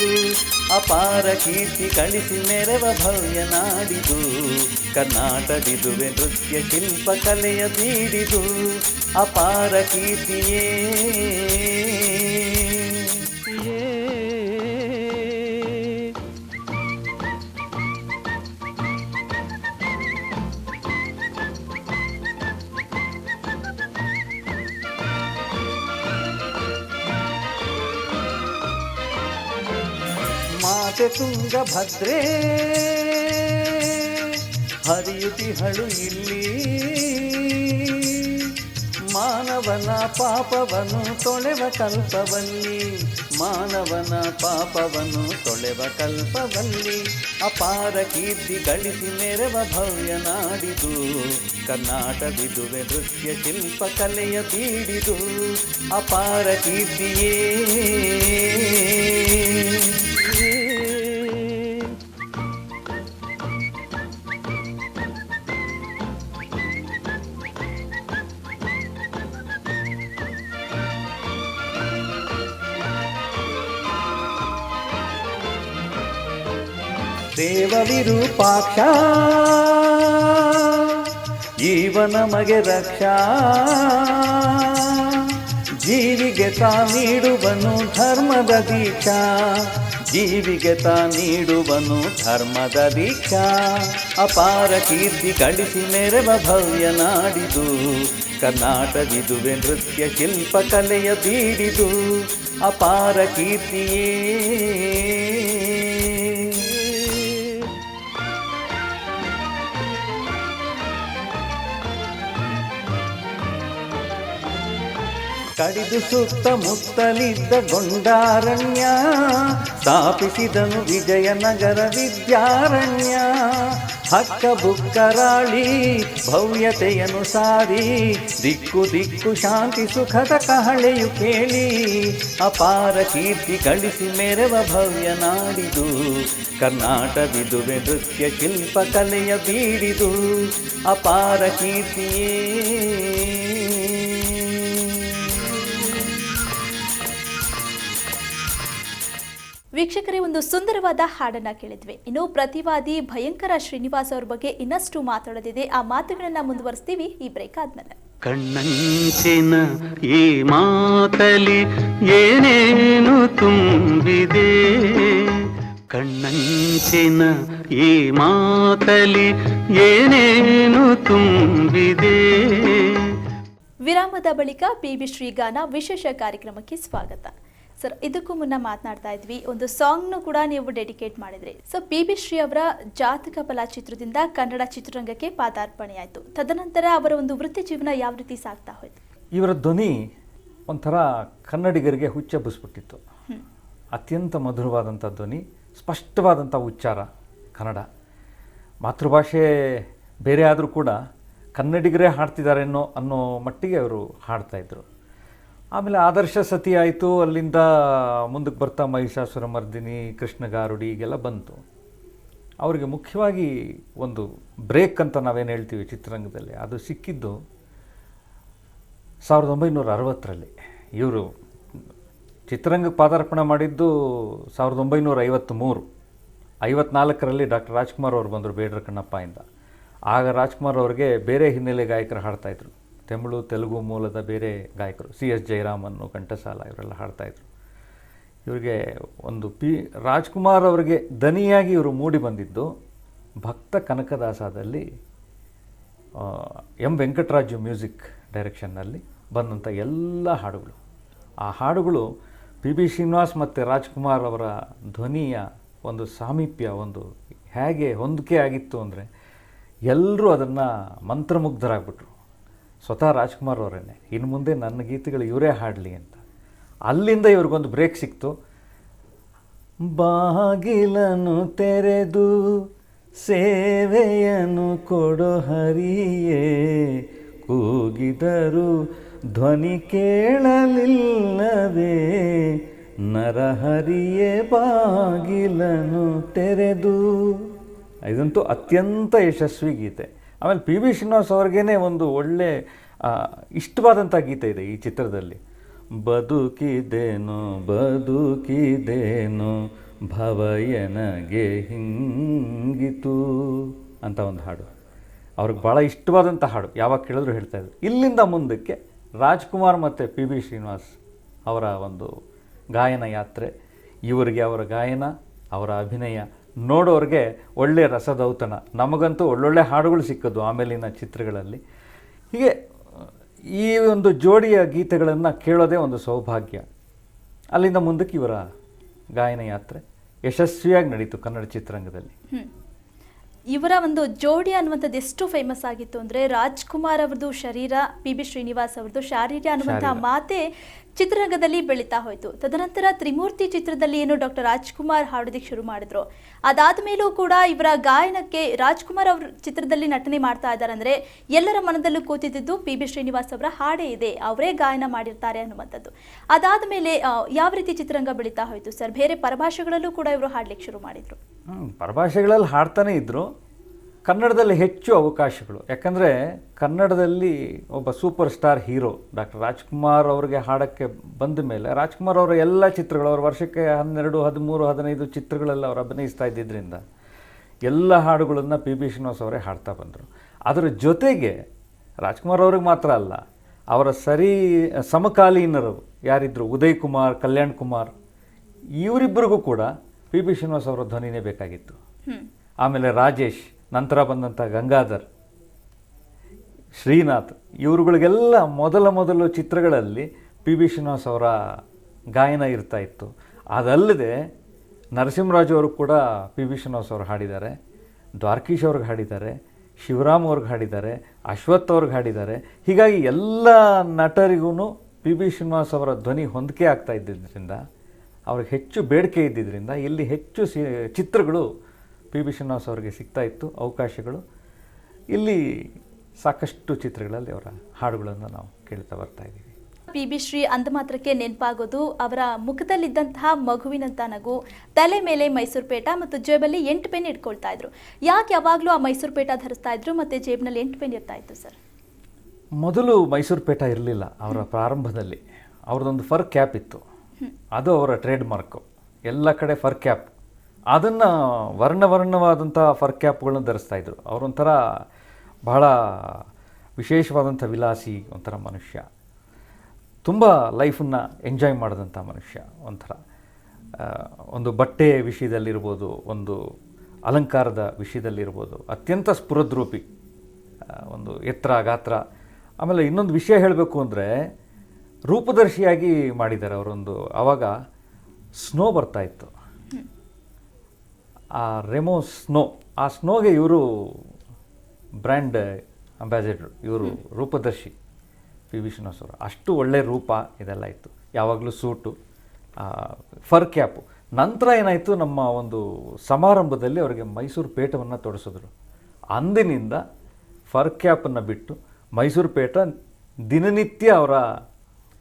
ಅಪಾರ ಕೀರ್ತಿ ಗಳಿಸಿ ಮೆರವ ಭವ್ಯ ನಾಡಿದು, ಕರ್ನಾಟವಿದುವೆ ನೃತ್ಯ ಶಿಲ್ಪ ಕಲೆಯ ಬೀಡಿದು. ಅಪಾರ ಕೀರ್ತಿಯೇ ಮಾತೆ ತುಂಗಭದ್ರೆ ಹರಿಯುತಿಹಳು ಇಲ್ಲಿ, ಮಾನವನ ಪಾಪವನ್ನು ತೊಳೆವ ಕಲ್ಪವಲ್ಲಿ, ಮಾನವನ ಪಾಪವನ್ನು ತೊಳೆವ ಕಲ್ಪವಲ್ಲಿ. ಅಪಾರ ಕೀರ್ತಿ ಗಳಿಸಿ ಮೆರವ ಭವ್ಯ ನಾಡಿದು, ಕರ್ನಾಟವಿದುವೆ ನೃತ್ಯ ಶಿಲ್ಪ ಕಲೆಯ ಬೀಡಿದು. ಅಪಾರ ಕೀರ್ತಿಯೇ ದೇವ ವಿರೂಪಾಕ್ಷ ಜೀವ ನಮಗೆ ರಕ್ಷಾ, ಜೀವಿಗೆ ತಾ ನೀಡುವನು ಧರ್ಮದ ದೀಕ್ಷಾ, ಜೀವಿಗೆ ತಾ ನೀಡುವನು ಧರ್ಮದ ದೀಕ್ಷಾ. ಅಪಾರ ಕೀರ್ತಿ ಗಳಿಸಿ ಮೆರವ ಭವ್ಯ ನಾಡಿದು, ಕರ್ನಾಟವಿದುವೆ ನೃತ್ಯ ಶಿಲ್ಪ ಕಲೆಯ ಬೀಡಿದು. ಅಪಾರ ಕೀರ್ತಿಯೇ ಕಡಿದು ಸುತ್ತಮುತ್ತಲಿದ್ದ ಗೊಂಡಾರಣ್ಯ, ಸ್ಥಾಪಿಸಿದನು ವಿಜಯನಗರ ವಿದ್ಯಾರಣ್ಯ. ಹಕ್ಕ ಬುಕ್ಕರಾಳಿ ಭವ್ಯತೆಯನ್ನು ಸಾರಿ ದಿಕ್ಕು ದಿಕ್ಕು ಶಾಂತಿ ಸುಖದ ಕಹಳೆಯು ಕೇಳಿ ಅಪಾರ ಕೀರ್ತಿ ಗಳಿಸಿ ಮೆರವ ಭವ್ಯ ನಾಡಿದು ಕರ್ನಾಟವಿದುವೆ ನೃತ್ಯ ಶಿಲ್ಪ ಕಲೆಯ ಬೀಡಿದು ಅಪಾರ ಕೀರ್ತಿಯೇ. ವೀಕ್ಷಕರೇ, ಒಂದು ಸುಂದರವಾದ ಹಾಡನ್ನ ಕೇಳಿದ್ವಿ. ಇನ್ನು ಪ್ರತಿವಾದಿ ಭಯಂಕರ ಶ್ರೀನಿವಾಸ್ ಅವ್ರ ಬಗ್ಗೆ ಇನ್ನಷ್ಟು ಮಾತಾಡೋದಿದೆ. ಆ ಮಾತುಗಳನ್ನ ಮುಂದುವರಿಸ್ತೀವಿ ಈ ಬ್ರೇಕ್ ಆದ್ಮೇಲೆ. ಕಣ್ಣಂಚಿನ ಈ ಮಾತಲಿ ಏನೇನು ತುಂಬಿದೆ, ಕಣ್ಣಂಚಿನ ಈ ಮಾತಲಿ ಏನೇನು ತುಂಬಿದೆ. ವಿರಾಮದ ಬಳಿಕ ಪಿ.ಬಿ. ಶ್ರೀಗಾನ ವಿಶೇಷ ಕಾರ್ಯಕ್ರಮಕ್ಕೆ ಸ್ವಾಗತ. ಸರ್, ಇದಕ್ಕೂ ಮುನ್ನ ಮಾತನಾಡ್ತಾ ಇದ್ವಿ, ಒಂದು ಸಾಂಗ್ನು ಕೂಡ ನೀವು ಡೆಡಿಕೇಟ್ ಮಾಡಿದ್ರಿ. So PB. ಶ್ರೀ ಅವರ ಜಾತಕ ಫಲ ಚಿತ್ರದಿಂದ ಕನ್ನಡ ಚಿತ್ರರಂಗಕ್ಕೆ ಪಾದಾರ್ಪಣೆಯಾಯಿತು. ತದನಂತರ ಅವರ ಒಂದು ವೃತ್ತಿ ಜೀವನ ಯಾವ ರೀತಿ ಸಾಗ್ತಾ ಹೋಯ್ತು? ಇವರ ಧ್ವನಿ ಒಂಥರ ಕನ್ನಡಿಗರಿಗೆ ಹುಚ್ಚೆಬ್ಬಿಸ್ಬಿಟ್ಟಿತ್ತು. ಅತ್ಯಂತ ಮಧುರವಾದಂಥ ಧ್ವನಿ, ಸ್ಪಷ್ಟವಾದಂಥ ಉಚ್ಚಾರ, ಕನ್ನಡ ಮಾತೃಭಾಷೆ ಬೇರೆ ಆದರೂ ಕೂಡ ಕನ್ನಡಿಗರೇ ಹಾಡ್ತಿದ್ದಾರೆ ಅನ್ನೋ ಮಟ್ಟಿಗೆ ಅವರು ಹಾಡ್ತಾಯಿದ್ರು. ಆಮೇಲೆ ಆದರ್ಶ ಸತಿ ಆಯಿತು. ಅಲ್ಲಿಂದ ಮುಂದಕ್ಕೆ ಬರ್ತಾ ಮಹಿಷಾಸುರ ಮರ್ದಿನಿ, ಕೃಷ್ಣಗಾರುಡಿ ಈಗೆಲ್ಲ ಬಂತು. ಅವರಿಗೆ ಮುಖ್ಯವಾಗಿ ಒಂದು ಬ್ರೇಕ್ ಅಂತ ನಾವೇನು ಹೇಳ್ತೀವಿ ಚಿತ್ರರಂಗದಲ್ಲಿ, ಅದು ಸಿಕ್ಕಿದ್ದು 1960ರಲ್ಲಿ. ಇವರು ಚಿತ್ರರಂಗಕ್ಕೆ ಪಾದಾರ್ಪಣೆ ಮಾಡಿದ್ದು 1953. 54ರಲ್ಲಿ ಡಾಕ್ಟರ್ ರಾಜ್ಕುಮಾರ್ ಅವರು ಬಂದರು ಬೇಡರ ಕಣ್ಣಪ್ಪ ಇಂದ. ಆಗ ರಾಜ್ಕುಮಾರ್ ಅವ್ರಿಗೆ ಬೇರೆ ಹಿನ್ನೆಲೆ ಗಾಯಕರು ಹಾಡ್ತಾಯಿದ್ರು, ತಮಿಳು ತೆಲುಗು ಮೂಲದ ಬೇರೆ ಗಾಯಕರು, C.S. ಜಯರಾಮನ್ನು, ಘಂಟಸಾಲ ಇವರೆಲ್ಲ ಹಾಡ್ತಾಯಿದ್ರು. ಇವರಿಗೆ ಒಂದು ರಾಜ್ಕುಮಾರ್ ಅವರಿಗೆ ದನಿಯಾಗಿ ಇವರು ಮೂಡಿ ಬಂದಿದ್ದು ಭಕ್ತ ಕನಕದಾಸದಲ್ಲಿ ಎಂ ವೆಂಕಟರಾಜು ಮ್ಯೂಸಿಕ್ ಡೈರೆಕ್ಷನ್ನಲ್ಲಿ ಬಂದಂಥ ಎಲ್ಲ ಹಾಡುಗಳು. ಆ ಹಾಡುಗಳು ಪಿ.ಬಿ. ಶ್ರೀನಿವಾಸ್ ಮತ್ತು ರಾಜ್ಕುಮಾರ್ ಅವರ ಧ್ವನಿಯ ಒಂದು ಸಾಮೀಪ್ಯ, ಒಂದು ಹೇಗೆ ಹೊಂದಿಕೆ ಆಗಿತ್ತು ಅಂದರೆ ಎಲ್ಲರೂ ಅದನ್ನು ಮಂತ್ರಮುಗ್ಧರಾಗ್ಬಿಟ್ರು. ಸ್ವತಃ ರಾಜ್ಕುಮಾರ್ ಅವರೇನೆ ಇನ್ನು ಮುಂದೆ ನನ್ನ ಗೀತೆಗಳು ಇವರೇ ಹಾಡಲಿ ಅಂತ. ಅಲ್ಲಿಂದ ಇವ್ರಿಗೊಂದು ಬ್ರೇಕ್ ಸಿಕ್ತು. ಬಾಗಿಲನ್ನು ತೆರೆದು ಸೇವೆಯನ್ನು ಕೊಡೋ ಹರಿಯೇ, ಕೂಗಿದರು ಧ್ವನಿ ಕೇಳಲಿಲ್ಲವೇ, ನರಹರಿಯೇ ಬಾಗಿಲನ್ನು ತೆರೆದು. ಇದಂತೂ ಅತ್ಯಂತ ಯಶಸ್ವಿ ಗೀತೆ. ಆಮೇಲೆ ಪಿ.ಬಿ. ಶ್ರೀನಿವಾಸ್ ಅವ್ರಿಗೇ ಒಂದು ಒಳ್ಳೆ ಇಷ್ಟವಾದಂಥ ಗೀತೆ ಇದೆ ಈ ಚಿತ್ರದಲ್ಲಿ. ಬದುಕಿದೇನು ಬದುಕಿದೇನು ಭವಯನಗೆ ಹಿಂಗಿತು ಅಂತ ಒಂದು ಹಾಡು, ಅವ್ರಿಗೆ ಭಾಳ ಇಷ್ಟವಾದಂಥ ಹಾಡು. ಯಾವಾಗ ಕೇಳಿದ್ರು ಹೇಳ್ತಾಯಿದ್ರು. ಇಲ್ಲಿಂದ ಮುಂದಕ್ಕೆ ರಾಜ್ಕುಮಾರ್ ಮತ್ತು ಪಿ.ಬಿ. ಶ್ರೀನಿವಾಸ್ ಅವರ ಒಂದು ಗಾಯನ ಯಾತ್ರೆ, ಇವರಿಗೆ ಅವರ ಗಾಯನ, ಅವರ ಅಭಿನಯ ನೋಡೋರಿಗೆ ಒಳ್ಳೆಯ ರಸದೌತಣ. ನಮಗಂತೂ ಒಳ್ಳೊಳ್ಳೆ ಹಾಡುಗಳು ಸಿಕ್ಕೋದು ಆಮೇಲಿನ ಚಿತ್ರಗಳಲ್ಲಿ. ಹೀಗೆ ಈ ಒಂದು ಜೋಡಿಯ ಗೀತೆಗಳನ್ನು ಕೇಳೋದೇ ಒಂದು ಸೌಭಾಗ್ಯ. ಅಲ್ಲಿಂದ ಮುಂದಕ್ಕೆ ಇವರ ಗಾಯನ ಯಾತ್ರೆ ಯಶಸ್ವಿಯಾಗಿ ನಡೀತು ಕನ್ನಡ ಚಿತ್ರರಂಗದಲ್ಲಿ. ಇವರ ಒಂದು ಜೋಡಿ ಅನ್ನುವಂಥದ್ದು ಎಷ್ಟು ಫೇಮಸ್ ಆಗಿತ್ತು ಅಂದರೆ, ರಾಜ್ಕುಮಾರ್ ಅವ್ರದ್ದು ಶರೀರ, ಪಿ.ಬಿ. ಶ್ರೀನಿವಾಸ್ ಅವ್ರದ್ದು ಶಾರೀರ ಅನ್ನುವಂಥ ಮಾತೆ ಚಿತ್ರರಂಗದಲ್ಲಿ ಬೆಳೀತಾ ಹೋಯಿತು. ತದನಂತರ ತ್ರಿಮೂರ್ತಿ ಚಿತ್ರದಲ್ಲಿ ಏನು ಡಾಕ್ಟರ್ ರಾಜ್ಕುಮಾರ್ ಹಾಡೋದಕ್ಕೆ ಶುರು ಮಾಡಿದ್ರು, ಅದಾದ ಮೇಲೂ ಕೂಡ ಇವರ ಗಾಯನಕ್ಕೆ ರಾಜ್ಕುಮಾರ್ ಅವ್ರ ಚಿತ್ರದಲ್ಲಿ ನಟನೆ ಮಾಡ್ತಾ ಇದ್ದಾರೆ ಅಂದರೆ ಎಲ್ಲರ ಮನದಲ್ಲೂ ಕೂತಿದ್ದು ಪಿ.ಬಿ. ಶ್ರೀನಿವಾಸ್ ಅವರ ಹಾಡೇ ಇದೆ, ಅವರೇ ಗಾಯನ ಮಾಡಿರ್ತಾರೆ ಅನ್ನುವಂಥದ್ದು. ಅದಾದ ಮೇಲೆ ಯಾವ ರೀತಿ ಚಿತ್ರರಂಗ ಬೆಳೀತಾ ಹೋಯಿತು ಸರ್? ಬೇರೆ ಪರಭಾಷೆಗಳಲ್ಲೂ ಕೂಡ ಇವರು ಹಾಡ್ಲಿಕ್ಕೆ ಶುರು ಮಾಡಿದರು. ಪರಭಾಷೆಗಳಲ್ಲಿ ಹಾಡ್ತಾನೆ ಇದ್ದರು. ಕನ್ನಡದಲ್ಲಿ ಹೆಚ್ಚು ಅವಕಾಶಗಳು, ಯಾಕಂದರೆ ಕನ್ನಡದಲ್ಲಿ ಒಬ್ಬ super star hero doctor Rajkumar ಅವ್ರಿಗೆ ಹಾಡೋಕ್ಕೆ ಬಂದ ಮೇಲೆ ರಾಜ್ಕುಮಾರ್ ಅವರ ಎಲ್ಲ ಚಿತ್ರಗಳು, ಅವ್ರ ವರ್ಷಕ್ಕೆ 12, 13, 15 ಚಿತ್ರಗಳೆಲ್ಲ ಅವರು ಅಭಿನಯಿಸ್ತಾ ಇದ್ದಿದ್ದರಿಂದ ಎಲ್ಲ ಹಾಡುಗಳನ್ನು ಪಿ.ಬಿ. ಶ್ರೀನಿವಾಸ್ ಅವರೇ ಹಾಡ್ತಾ ಬಂದರು. ಅದರ ಜೊತೆಗೆ ರಾಜ್ಕುಮಾರ್ ಅವ್ರಿಗೆ ಮಾತ್ರ ಅಲ್ಲ, ಅವರ ಸಮಕಾಲೀನರು ಯಾರಿದ್ರು, ಉದಯ್ ಕುಮಾರ್, ಕಲ್ಯಾಣ್ ಕುಮಾರ್, ಇವರಿಬ್ಬರಿಗೂ ಕೂಡ ಪಿ.ಬಿ. ಶ್ರೀನಿವಾಸ್ ಅವರ ಧ್ವನಿನೇ ಬೇಕಾಗಿತ್ತು. ಆಮೇಲೆ ರಾಜೇಶ್, ನಂತರ ಬಂದಂಥ ಗಂಗಾಧರ್, ಶ್ರೀನಾಥ್, ಇವರುಗಳಿಗೆಲ್ಲ ಮೊದಲು ಚಿತ್ರಗಳಲ್ಲಿ ಪಿ.ಬಿ. ಶ್ರೀನಿವಾಸ್ ಅವರ ಗಾಯನ ಇರ್ತಾ ಇತ್ತು. ಅದಲ್ಲದೆ ನರಸಿಂಹರಾಜು ಅವರು ಕೂಡ ಪಿ.ಬಿ. ಶ್ರೀನಿವಾಸ್ ಅವರು ಹಾಡಿದ್ದಾರೆ, ದ್ವಾರಕೀಶ್ ಅವ್ರಿಗೆ ಹಾಡಿದ್ದಾರೆ, ಶಿವರಾಮ್ ಅವ್ರಿಗೆ ಹಾಡಿದ್ದಾರೆ, ಅಶ್ವಥ್ ಅವ್ರಿಗೆ ಹಾಡಿದ್ದಾರೆ. ಹೀಗಾಗಿ ಎಲ್ಲ ನಟರಿಗೂ ಪಿ.ಬಿ. ಶ್ರೀನಿವಾಸ್ ಅವರ ಧ್ವನಿ ಹೊಂದಿಕೆ ಆಗ್ತಾ ಇದ್ದಿದ್ದರಿಂದ, ಅವ್ರಿಗೆ ಹೆಚ್ಚು ಬೇಡಿಕೆ ಇದ್ದಿದ್ದರಿಂದ ಇಲ್ಲಿ ಹೆಚ್ಚು ಚಿತ್ರಗಳು ಪಿ ಬಿ ಶ್ರೀನಿವಾಸ್ ಅವರಿಗೆ ಸಿಗ್ತಾ ಇತ್ತು ಅವಕಾಶಗಳು. ಇಲ್ಲಿ ಸಾಕಷ್ಟು ಚಿತ್ರಗಳಲ್ಲಿ ಅವರ ಹಾಡುಗಳನ್ನು ನಾವು ಕೇಳ್ತಾ ಬರ್ತಾ ಇದ್ದೀವಿ. ಪಿ ಬಿ ಶ್ರೀ ಅಂದ ಮಾತ್ರಕ್ಕೆ ನೆನಪಾಗೋದು ಅವರ ಮುಖದಲ್ಲಿದ್ದಂತಹ ಮಗುವಿನಂತ ನಗು, ತಲೆ ಮೇಲೆ ಮೈಸೂರು ಪೇಟ ಮತ್ತು ಜೇಬಲ್ಲಿ 8 ಪೆನ್ ಇಟ್ಕೊಳ್ತಾ ಇದ್ರು. ಯಾಕೆ ಯಾವಾಗಲೂ ಆ ಮೈಸೂರು ಪೇಟ ಧರಿಸ್ತಾ ಇದ್ರು ಮತ್ತು ಜೇಬ್ನಲ್ಲಿ 8 ಪೆನ್ ಇರ್ತಾ ಇತ್ತು ಸರ್? ಮೊದಲು ಮೈಸೂರು ಪೇಟ ಇರಲಿಲ್ಲ ಅವರ ಪ್ರಾರಂಭದಲ್ಲಿ. ಅವ್ರದ್ದೊಂದು ಫರ್ ಕ್ಯಾಪ್ ಇತ್ತು, ಅದು ಅವರ ಟ್ರೇಡ್ ಮಾರ್ಕು. ಎಲ್ಲ ಕಡೆ ಫರ್ ಕ್ಯಾಪ್, ಅದನ್ನು ವರ್ಣವಾದಂಥ ಫರ್ ಕ್ಯಾಪ್ಗಳನ್ನು ಧರಿಸ್ತಾಯಿದ್ರು. ಅವರೊಂಥರ ಬಹಳ ವಿಶೇಷವಾದಂಥ ವಿಲಾಸಿ ಒಂಥರ ಮನುಷ್ಯ, ತುಂಬ ಲೈಫನ್ನು ಎಂಜಾಯ್ ಮಾಡಿದಂಥ ಮನುಷ್ಯ. ಒಂಥರ ಒಂದು ಬಟ್ಟೆ ವಿಷಯದಲ್ಲಿರ್ಬೋದು, ಒಂದು ಅಲಂಕಾರದ ವಿಷಯದಲ್ಲಿರ್ಬೋದು ಅತ್ಯಂತ ಸ್ಫುರದ್ರೂಪಿ, ಒಂದು ಎತ್ತರ ಗಾತ್ರ. ಆಮೇಲೆ ಇನ್ನೊಂದು ವಿಷಯ ಹೇಳಬೇಕು ಅಂದರೆ ರೂಪದರ್ಶಿಯಾಗಿ ಮಾಡಿದ್ದಾರೆ ಅವರೊಂದು. ಆವಾಗ ಸ್ನೋ ಬರ್ತಾಯಿತ್ತು, ಆ ರೆಮೋ ಸ್ನೋ, ಆ ಸ್ನೋಗೆ ಇವರು ಬ್ರ್ಯಾಂಡ್ ಅಂಬಾಸಿಡರ್, ಇವರು ರೂಪದರ್ಶಿ ಪಿ ಬಿ ಶ್ರೀನಿವಾಸ್ ಅವರು. ಅಷ್ಟು ಒಳ್ಳೆಯ ರೂಪ ಇದೆಲ್ಲ ಇತ್ತು. ಯಾವಾಗಲೂ ಸೂಟು, ಫರ್ ಕ್ಯಾಪು. ನಂತರ ಏನಾಯಿತು, ನಮ್ಮ ಒಂದು ಸಮಾರಂಭದಲ್ಲಿ ಅವರಿಗೆ ಮೈಸೂರು ಪೇಟವನ್ನು ತೊಡಿಸಿದ್ರು. ಅಂದಿನಿಂದ ಫರ್ ಕ್ಯಾಪನ್ನು ಬಿಟ್ಟು ಮೈಸೂರು ಪೇಟ ದಿನನಿತ್ಯ ಅವರ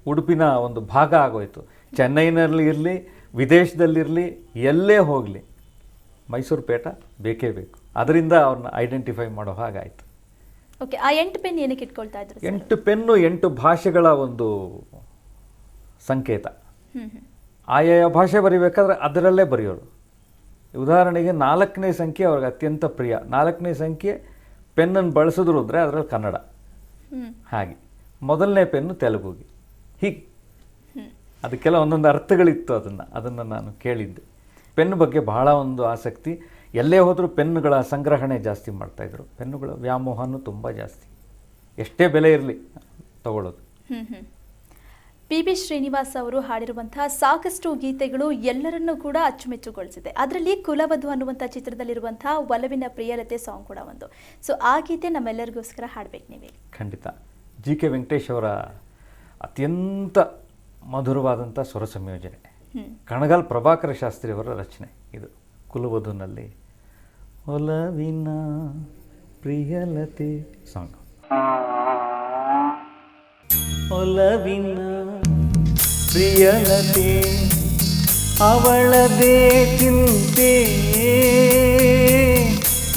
ಉಡುಪಿನ ಒಂದು ಭಾಗ ಆಗೋಯಿತು. ಚೆನ್ನೈನಲ್ಲಿ ಇರಲಿ, ವಿದೇಶದಲ್ಲಿರಲಿ, ಎಲ್ಲೇ ಹೋಗಲಿ ಮೈಸೂರು ಪೇಟ ಬೇಕೇ ಬೇಕು. ಅದರಿಂದ ಅವ್ರನ್ನ ಐಡೆಂಟಿಫೈ ಮಾಡೋ ಹಾಗಾಯಿತು. ಓಕೆ, ಆ 8 ಪೆನ್ ಏನಕ್ಕೆ ಇಟ್ಕೊಳ್ತಾ ಇದ್ರು? 8 ಪೆನ್ನು 8 ಭಾಷೆಗಳ ಒಂದು ಸಂಕೇತ. ಆಯಾಯ ಭಾಷೆ ಬರೀಬೇಕಾದ್ರೆ ಅದರಲ್ಲೇ ಬರೆಯೋರು. ಉದಾಹರಣೆಗೆ 4ನೇ ಸಂಖ್ಯೆ ಅವ್ರಿಗೆ ಅತ್ಯಂತ ಪ್ರಿಯ. 4ನೇ ಸಂಖ್ಯೆ ಪೆನ್ನನ್ನು ಬಳಸಿದ್ರು ಅಂದರೆ ಅದರಲ್ಲಿ ಕನ್ನಡ, ಹಾಗೆ. ಮೊದಲನೇ ಪೆನ್ನು ತೆಲುಗುಗೆ, ಹೀಗೆ. ಅದಕ್ಕೆಲ್ಲ ಒಂದೊಂದು ಅರ್ಥಗಳಿತ್ತು. ಅದನ್ನು ನಾನು ಕೇಳಿದ್ದೆ. ಪೆನ್ ಬಗ್ಗೆ ಬಹಳ ಒಂದು ಆಸಕ್ತಿ. ಎಲ್ಲೇ ಹೋದರೂ ಪೆನ್ನುಗಳ ಸಂಗ್ರಹಣೆ ಜಾಸ್ತಿ ಮಾಡ್ತಾಯಿದ್ರು. ಪೆನ್ನುಗಳ ವ್ಯಾಮೋಹನೂ ತುಂಬ ಜಾಸ್ತಿ, ಎಷ್ಟೇ ಬೆಲೆ ಇರಲಿ ತಗೊಳ್ಳೋದು. ಪಿ ಬಿ ಶ್ರೀನಿವಾಸ್ ಅವರು ಹಾಡಿರುವಂತಹ ಸಾಕಷ್ಟು ಗೀತೆಗಳು ಎಲ್ಲರನ್ನೂ ಕೂಡ ಅಚ್ಚುಮೆಚ್ಚುಗೊಳಿಸಿದೆ. ಅದರಲ್ಲಿ ಕುಲವಧು ಅನ್ನುವಂಥ ಚಿತ್ರದಲ್ಲಿರುವಂತಹ ಒಲವಿನ ಪ್ರಿಯಲತೆ ಸಾಂಗ್ ಕೂಡ ಒಂದು. ಸೊ ಆ ಗೀತೆ ನಮ್ಮೆಲ್ಲರಿಗೋಸ್ಕರ ಹಾಡ್ಬೇಕು ನೀವೇ. ಖಂಡಿತ. ಜಿ ಕೆ ವೆಂಕಟೇಶ್ ಅವರ ಅತ್ಯಂತ ಮಧುರವಾದಂಥ ಸ್ವರ ಸಂಯೋಜನೆ, ಕಣಗಾಲ್ ಪ್ರಭಾಕರ ಶಾಸ್ತ್ರಿ ಅವರ ರಚನೆ ಇದು. ಕುಲವಧುನಲ್ಲಿ ಒಲವಿನ ಪ್ರಿಯಲತೆ ಸಾಂಗ್. ಒಲವಿನ ಪ್ರಿಯಲತೆ ಅವಳದೇ ಚಿಂತೆ,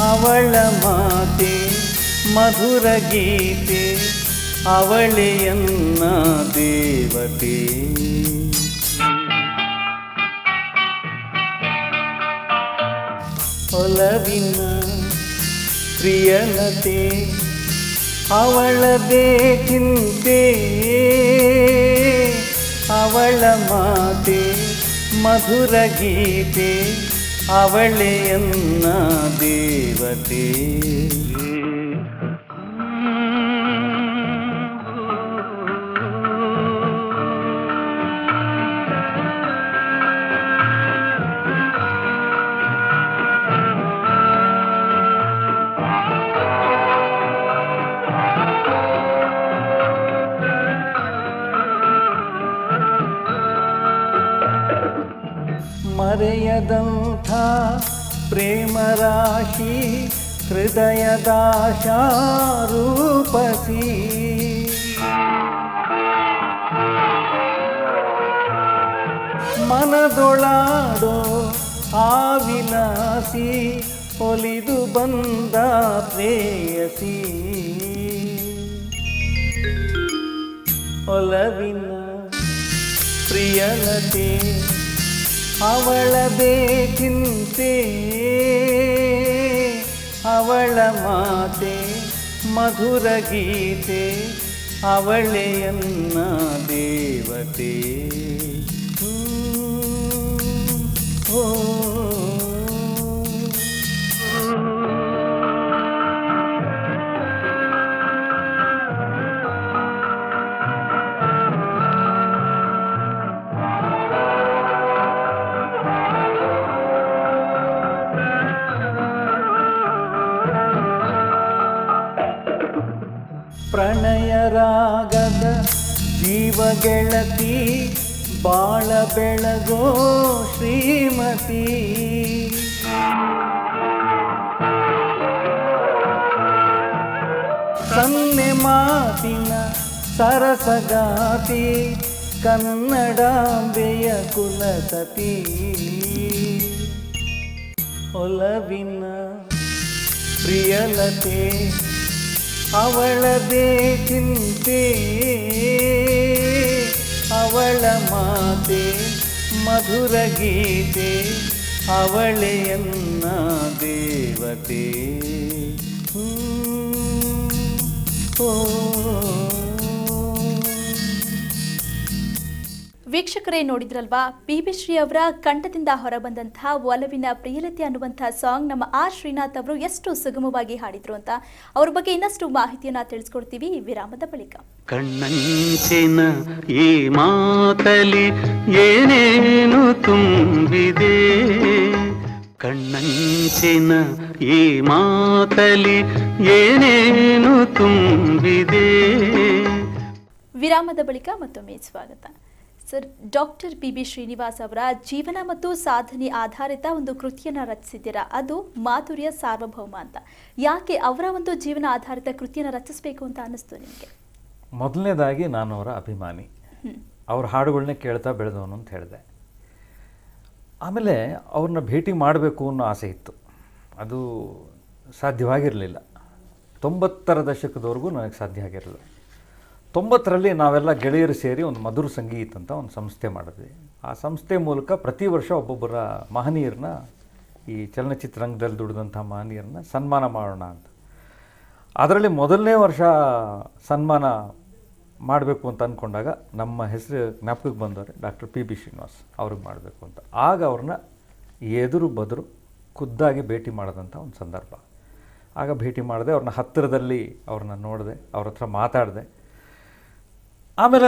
ಅವಳ ಮಾತೆ ಮಧುರ ಗೀತೆ, ಅವಳೆಯನ್ನ ದೇವತೆ. ಒಲವಿನ ಪ್ರಿಯಲತೆ ಅವಳದೇ ಚಿಂತೆ, ಅವಳ ಮಾತೆ ಮಧುರ ಗೀತೆ, ಅವಳೆಯನ್ನ ದೇವತೆ. ಮರೆಯದಂಥ ಪ್ರೇಮ ರಾಶಿ ಹೃದಯದಾಶಾ ರೂಪಸಿ, ಮನದೊಳಾಡೋ ಆವಿಲಾಸಿ, ಒಲಿದು ಬಂದ ಪ್ರೇಯಸಿ. ಒಲವಿನ ಪ್ರಿಯಲತೆ ಅವಳದೇ ಚಿಂತೆ, ಅವಳ ಮಾತೆ ಮಧುರ ಗೀತೆ, ಅವಳೆಯನ್ನ ದೇವತೆ. ಓ ಪ್ರಣಯ ರಾಗದ ಜೀವ ಗೆಳತಿ, ಬಾಳ ಬೆಳಗೋ ಶ್ರೀಮತಿ. ಮಾತಿನ ಸರಸಗಾತಿ ಕನ್ನಡಾಂಬೆಯ ಕುಲಸತಿ ಒಲವಿನ ಪ್ರಿಯಲತೆ ಅವಳದೇ ಚಿಂತೆ ಅವಳ ಮಾತೆ ಮಧುರ ಗೀತೆ ಅವಳೆಯನ್ನ ದೇವತೆ ಓ ವೀಕ್ಷಕರೇ, ನೋಡಿದ್ರಲ್ವಾ ಪಿ.ಬಿ. ಶ್ರೀ ಅವರ ಕಂಠದಿಂದ ಹೊರಬಂದಂತಹ ಒಲವಿನ ಪ್ರಿಯಲತೆ ಅನ್ನುವಂತಹ ಸಾಂಗ್ ನಮ್ಮ ಆರ್ ಶ್ರೀನಾಥ್ ಅವರು ಎಷ್ಟು ಸುಗಮವಾಗಿ ಹಾಡಿದ್ರು ಅಂತ. ಅವ್ರ ಬಗ್ಗೆ ಇನ್ನಷ್ಟು ಮಾಹಿತಿಯನ್ನ ತಿಳಿಸ್ಕೊಡ್ತೀವಿ ಈ ವಿರಾಮದ ಬಳಿಕ. ಕಣ್ಣಂಚಿನ ಈ ಮಾತಲಿ ಏನೇನು ತುಂಬಿದೆ, ಕಣ್ಣಂಚಿನ ಈ ಮಾತಲಿ ಏನೇನು ತುಂಬಿದೆ. ವಿರಾಮದ ಬಳಿಕ ಮತ್ತೊಮ್ಮೆ ಸ್ವಾಗತ. Sir, doctor PB. ಶ್ರೀನಿವಾಸ್ ಅವರ ಜೀವನ ಮತ್ತು ಸಾಧನೆ ಆಧಾರಿತ ಒಂದು ಕೃತಿಯನ್ನು ರಚಿಸಿದ್ದೀರಾ, ಅದು ಮಾಧುರ್ಯ ಸಾರ್ವಭೌಮ ಅಂತ. ಯಾಕೆ ಅವರ ಒಂದು ಜೀವನ ಆಧಾರಿತ ಕೃತಿಯನ್ನು ರಚಿಸಬೇಕು ಅಂತ ಅನ್ನಿಸ್ತು ನಿಮಗೆ? ಮೊದಲನೇದಾಗಿ ನಾನು ಅವರ ಅಭಿಮಾನಿ, ಅವ್ರ ಹಾಡುಗಳನ್ನೇ ಕೇಳ್ತಾ ಬೆಳೆದವನು ಅಂತ ಹೇಳಿದೆ. ಆಮೇಲೆ ಅವ್ರನ್ನ ಭೇಟಿ ಮಾಡಬೇಕು ಅನ್ನೋ ಆಸೆ ಇತ್ತು, ಅದು ಸಾಧ್ಯವಾಗಿರಲಿಲ್ಲ. 90ರ ದಶಕದವರೆಗೂ ನನಗೆ ಸಾಧ್ಯ ಆಗಿರಲಿಲ್ಲ. 90ರಲ್ಲಿ ನಾವೆಲ್ಲ ಗೆಳೆಯರು ಸೇರಿ ಒಂದು ಮಧುರ ಸಂಗೀತ ಅಂತ ಒಂದು ಸಂಸ್ಥೆ ಮಾಡಿದ್ವಿ. ಆ ಸಂಸ್ಥೆ ಮೂಲಕ ಪ್ರತಿ ವರ್ಷ ಒಬ್ಬೊಬ್ಬರ ಮಹನೀಯರನ್ನ, ಈ ಚಲನಚಿತ್ರರಂಗದಲ್ಲಿ ದುಡಿದಂಥ ಮಹನೀಯರನ್ನ ಸನ್ಮಾನ ಮಾಡೋಣ ಅಂತ. ಅದರಲ್ಲಿ ಮೊದಲನೇ ವರ್ಷ ಸನ್ಮಾನ ಮಾಡಬೇಕು ಅಂತ ಅಂದ್ಕೊಂಡಾಗ ನಮ್ಮ ಹೆಸರು ಜ್ಞಾಪಕಕ್ಕೆ ಬಂದವರು ಡಾಕ್ಟರ್ ಪಿ.ಬಿ. ಶ್ರೀನಿವಾಸ್ ಅವ್ರಿಗೆ ಮಾಡಬೇಕು ಅಂತ. ಆಗ ಅವ್ರನ್ನ ಎದುರು ಬದರು ಖುದ್ದಾಗಿ ಭೇಟಿ ಮಾಡೋದಂಥ ಒಂದು ಸಂದರ್ಭ. ಆಗ ಭೇಟಿ ಮಾಡಿದೆ, ಅವ್ರನ್ನ ಹತ್ತಿರದಲ್ಲಿ ಅವ್ರನ್ನ ನೋಡಿದೆ, ಅವ್ರ ಹತ್ರ ಮಾತಾಡಿದೆ. ಆಮೇಲೆ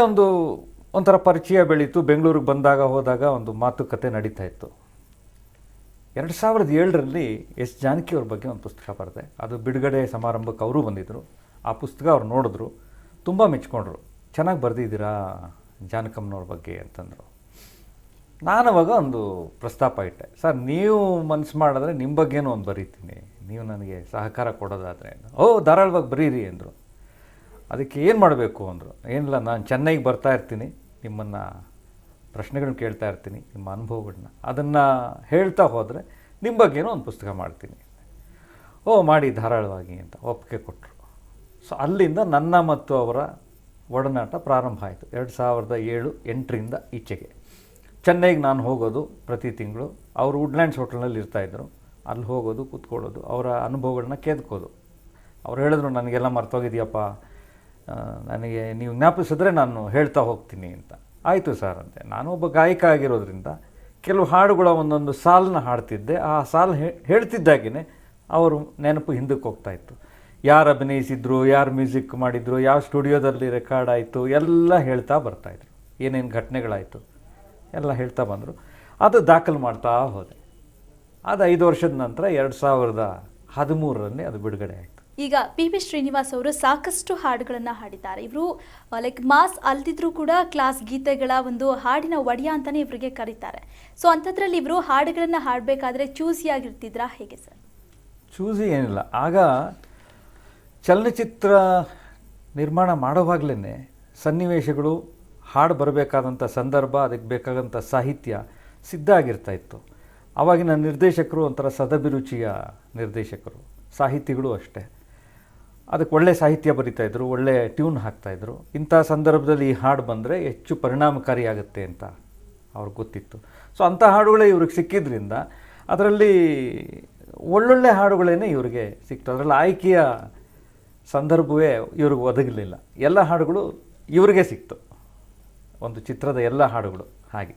ಒಂಥರ ಪರಿಚಯ ಬೆಳೀತು. ಬೆಂಗಳೂರಿಗೆ ಬಂದಾಗ ಹೋದಾಗ ಒಂದು ಮಾತುಕತೆ ನಡೀತಾ ಇತ್ತು. 2007ರಲ್ಲಿ ಎಸ್ ಜಾನಕಿ ಅವ್ರ ಬಗ್ಗೆ ಒಂದು ಪುಸ್ತಕ ಬರೆದೆ. ಅದು ಬಿಡುಗಡೆ ಸಮಾರಂಭಕ್ಕೆ ಅವರೂ ಬಂದಿದ್ದರು. ಆ ಪುಸ್ತಕ ಅವ್ರು ನೋಡಿದ್ರು, ತುಂಬ ಮೆಚ್ಕೊಂಡ್ರು. ಚೆನ್ನಾಗಿ ಬರೆದಿದ್ದೀರಾ ಜಾನಕಮ್ಮನವ್ರ ಬಗ್ಗೆ ಅಂತಂದರು. ನಾನು ಅವಾಗ ಒಂದು ಪ್ರಸ್ತಾಪ ಇಟ್ಟೆ, ಸರ್ ನೀವು ಮನಸ್ಸು ಮಾಡಿದ್ರೆ ನಿಮ್ಮ ಬಗ್ಗೆನೂ ಒಂದು ಬರೀತೀನಿ, ನೀವು ನನಗೆ ಸಹಕಾರ ಕೊಡೋದಾದರೆ. ಓ ಧಾರಾಳವಾಗಿ ಬರೀರಿ ಅಂದರು. ಅದಕ್ಕೆ ಏನು ಮಾಡಬೇಕು ಅಂದರು. ಏನಿಲ್ಲ, ನಾನು ಚೆನ್ನೈಗೆ ಬರ್ತಾ ಇರ್ತೀನಿ, ನಿಮ್ಮನ್ನು ಪ್ರಶ್ನೆಗಳನ್ನ ಕೇಳ್ತಾ ಇರ್ತೀನಿ, ನಿಮ್ಮ ಅನುಭವಗಳನ್ನ ಅದನ್ನು ಹೇಳ್ತಾ ಹೋದರೆ ನಿಮ್ಮ ಬಗ್ಗೆನೂ ಒಂದು ಪುಸ್ತಕ ಮಾಡ್ತೀನಿ. ಓ ಮಾಡಿ ಧಾರಾಳವಾಗಿ ಅಂತ ಒಪ್ಪಿಗೆ ಕೊಟ್ಟರು. ಸೊ ಅಲ್ಲಿಂದ ನನ್ನ ಮತ್ತು ಅವರ ಒಡನಾಟ ಪ್ರಾರಂಭ ಆಯಿತು. 2007-8ರಿಂದ ಈಚೆಗೆ ಚೆನ್ನೈಗೆ ನಾನು ಹೋಗೋದು ಪ್ರತಿ ತಿಂಗಳು. ಅವರು ವುಡ್ಲ್ಯಾಂಡ್ಸ್ ಹೋಟೆಲ್ನಲ್ಲಿ ಇರ್ತಾಯಿದ್ರು. ಅಲ್ಲಿ ಹೋಗೋದು, ಕೂತ್ಕೊಳ್ಳೋದು, ಅವರ ಅನುಭವಗಳನ್ನ ಕೇಳ್ಕೋದು. ಅವ್ರು ಹೇಳಿದ್ರು, ನನಗೆಲ್ಲ ಮರ್ತೋಗಿದೆಯಪ್ಪ, ನನಗೆ ನೀವು ಜ್ಞಾಪಿಸಿದ್ರೆ ನಾನು ಹೇಳ್ತಾ ಹೋಗ್ತೀನಿ ಅಂತ. ಆಯಿತು ಸರ್ ಅಂತೆ. ನಾನು ಒಬ್ಬ ಗಾಯಕ ಆಗಿರೋದ್ರಿಂದ ಕೆಲವು ಹಾಡುಗಳ ಒಂದೊಂದು ಸಾಲನ್ನ ಹಾಡ್ತಿದ್ದೆ. ಆ ಸಾಲು ಹೇಳ್ತಿದ್ದಾಗೇ ಅವರು ನೆನಪು ಹಿಂದಕ್ಕೆ ಹೋಗ್ತಾಯಿತ್ತು. ಯಾರು ಅಭಿನಯಿಸಿದ್ರು, ಯಾರು ಮ್ಯೂಸಿಕ್ ಮಾಡಿದ್ರು, ಯಾವ ಸ್ಟುಡಿಯೋದಲ್ಲಿ ರೆಕಾರ್ಡ್ ಆಯಿತು, ಎಲ್ಲ ಹೇಳ್ತಾ ಬರ್ತಾಯಿದ್ರು. ಏನೇನು ಘಟನೆಗಳಾಯಿತು ಎಲ್ಲ ಹೇಳ್ತಾ ಬಂದರು. ಅದು ದಾಖಲು ಮಾಡ್ತಾ ಹೋದೆ. ಅದು 5 ವರ್ಷದ ನಂತರ 2013ರಲ್ಲಿ ಅದು ಬಿಡುಗಡೆ ಆಯಿತು. ಈಗ ಪಿ.ಬಿ. ಶ್ರೀನಿವಾಸ್ ಅವರು ಸಾಕಷ್ಟು ಹಾಡುಗಳನ್ನು ಹಾಡಿದ್ದಾರೆ. ಇವರು ಲೈಕ್ ಮಾಸ್ ಅಲ್ದಿದ್ರೂ ಕೂಡ ಕ್ಲಾಸ್ ಗೀತೆಗಳ ಒಂದು ಹಾಡಿನ ಒಡೆಯ ಅಂತಲೇ ಇವರಿಗೆ ಕರೀತಾರೆ. ಸೊ ಅಂಥದ್ರಲ್ಲಿ ಇವರು ಹಾಡುಗಳನ್ನು ಹಾಡಬೇಕಾದ್ರೆ ಚೂಸಿಯಾಗಿರ್ತಿದ್ರಾ ಹೇಗೆ ಸರ್? ಚೂಸಿ ಏನಿಲ್ಲ. ಆಗ ಚಲನಚಿತ್ರ ನಿರ್ಮಾಣ ಮಾಡೋವಾಗಲೇ ಸನ್ನಿವೇಶಗಳು, ಹಾಡು ಬರಬೇಕಾದಂಥ ಸಂದರ್ಭ, ಅದಕ್ಕೆ ಬೇಕಾದಂಥ ಸಾಹಿತ್ಯ ಸಿದ್ಧ ಆಗಿರ್ತಾಯಿತ್ತು. ಆವಾಗಿನ ನಿರ್ದೇಶಕರು ಒಂಥರ ಸದಭಿರುಚಿಯ ನಿರ್ದೇಶಕರು, ಸಾಹಿತಿಗಳು ಅಷ್ಟೇ. ಅದಕ್ಕೆ ಒಳ್ಳೆ ಸಾಹಿತ್ಯ ಬರಿತಾಯಿದ್ರು, ಒಳ್ಳೆ ಟ್ಯೂನ್ ಹಾಕ್ತಾಯಿದ್ರು. ಇಂಥ ಸಂದರ್ಭದಲ್ಲಿ ಈ ಹಾಡು ಬಂದರೆ ಹೆಚ್ಚು ಪರಿಣಾಮಕಾರಿಯಾಗುತ್ತೆ ಅಂತ ಅವ್ರಿಗೆ ಗೊತ್ತಿತ್ತು. ಸೊ ಅಂಥ ಹಾಡುಗಳೇ ಇವ್ರಿಗೆ ಸಿಕ್ಕಿದ್ರಿಂದ ಅದರಲ್ಲಿ ಒಳ್ಳೊಳ್ಳೆ ಹಾಡುಗಳೇ ಇವರಿಗೆ ಸಿಕ್ತು. ಅದರಲ್ಲಿ ಆಯ್ಕೆಯ ಸಂದರ್ಭವೇ ಇವ್ರಿಗೆ ಒದಗಲಿಲ್ಲ. ಎಲ್ಲ ಹಾಡುಗಳು ಇವರಿಗೆ ಸಿಕ್ತು, ಒಂದು ಚಿತ್ರದ ಎಲ್ಲ ಹಾಡುಗಳು. ಹಾಗೆ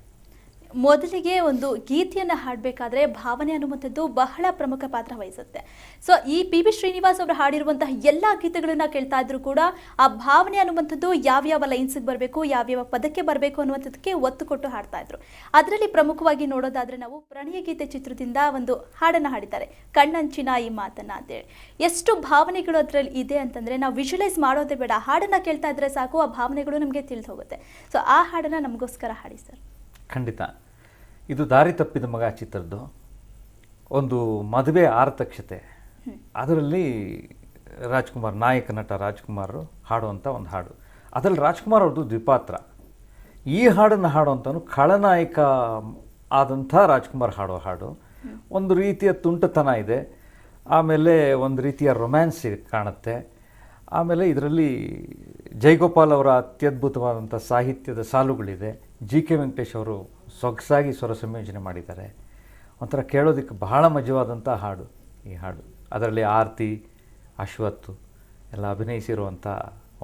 ಮೊದಲಿಗೆ ಒಂದು ಗೀತೆಯನ್ನು ಹಾಡಬೇಕಾದ್ರೆ ಭಾವನೆ ಅನ್ನುವಂಥದ್ದು ಬಹಳ ಪ್ರಮುಖ ಪಾತ್ರ ವಹಿಸುತ್ತೆ. ಸೊ ಈ ಪಿ.ಬಿ. ಶ್ರೀನಿವಾಸ್ ಅವರು ಹಾಡಿರುವಂತಹ ಎಲ್ಲ ಗೀತೆಗಳನ್ನ ಕೇಳ್ತಾ ಇದ್ರು ಕೂಡ ಆ ಭಾವನೆ ಅನ್ನುವಂಥದ್ದು ಯಾವ್ಯಾವ ಲೈನ್ಸ್ಗೆ ಬರಬೇಕು, ಯಾವ್ಯಾವ ಪದಕ್ಕೆ ಬರಬೇಕು ಅನ್ನುವಂಥದ್ದಕ್ಕೆ ಒತ್ತು ಕೊಟ್ಟು ಹಾಡ್ತಾ ಇದ್ರು. ಅದರಲ್ಲಿ ಪ್ರಮುಖವಾಗಿ ನೋಡೋದಾದ್ರೆ ನಾವು ಪ್ರಣಯ ಗೀತೆ ಚಿತ್ರದಿಂದ ಒಂದು ಹಾಡನ್ನು ಹಾಡಿದ್ದಾರೆ, ಕಣ್ಣಂಚಿನ ಈ ಮಾತನ್ನ ಅಂತೇಳಿ. ಎಷ್ಟು ಭಾವನೆಗಳು ಅದರಲ್ಲಿ ಇದೆ ಅಂತಂದ್ರೆ ನಾವು ವಿಜುವಲೈಸ್ ಮಾಡೋದೇ ಬೇಡ, ಹಾಡನ್ನು ಕೇಳ್ತಾ ಇದ್ರೆ ಸಾಕು, ಆ ಭಾವನೆಗಳು ನಮಗೆ ತಿಳಿದು ಹೋಗುತ್ತೆ. ಸೊ ಆ ಹಾಡನ್ನು ನಮಗೋಸ್ಕರ ಹಾಡಿ ಸರ್. ಖಂಡಿತ. ಇದು ದಾರಿ ತಪ್ಪಿದ ಮಗ ಚಿತ್ರದ್ದು ಒಂದು ಮದುವೆ ಆರ್ತಕ್ಷತೆ. ಅದರಲ್ಲಿ ರಾಜ್ಕುಮಾರ್, ನಾಯಕ ನಟ ರಾಜ್ಕುಮಾರ್ ಹಾಡುವಂಥ ಒಂದು ಹಾಡು. ಅದರಲ್ಲಿ ರಾಜ್ಕುಮಾರ್ ಅವ್ರದ್ದು ದ್ವಿಪಾತ್ರ. ಈ ಹಾಡನ್ನು ಹಾಡುವಂಥವನು ಖಳನಾಯಕ ಆದಂಥ ರಾಜ್ಕುಮಾರ್ ಹಾಡೋ ಹಾಡು. ಒಂದು ರೀತಿಯ ತುಂಟತನ ಇದೆ, ಆಮೇಲೆ ಒಂದು ರೀತಿಯ ರೊಮ್ಯಾನ್ಸ್ ಕಾಣುತ್ತೆ. ಆಮೇಲೆ ಇದರಲ್ಲಿ ಜೈಗೋಪಾಲ್ ಅವರ ಅತ್ಯದ್ಭುತವಾದಂಥ ಸಾಹಿತ್ಯದ ಸಾಲುಗಳಿದೆ. ಕೆ ವೆಂಕಟೇಶ್ ಅವರು ಸೊಗಸಾಗಿ ಸ್ವರ ಸಂಯೋಜನೆ ಮಾಡಿದ್ದಾರೆ. ಒಂಥರ ಕೇಳೋದಕ್ಕೆ ಬಹಳ ಮಜವಾದಂಥ ಹಾಡು ಈ ಹಾಡು. ಅದರಲ್ಲಿ ಆರತಿ, ಅಶ್ವತ್ತು ಎಲ್ಲ ಅಭಿನಯಿಸಿರುವಂಥ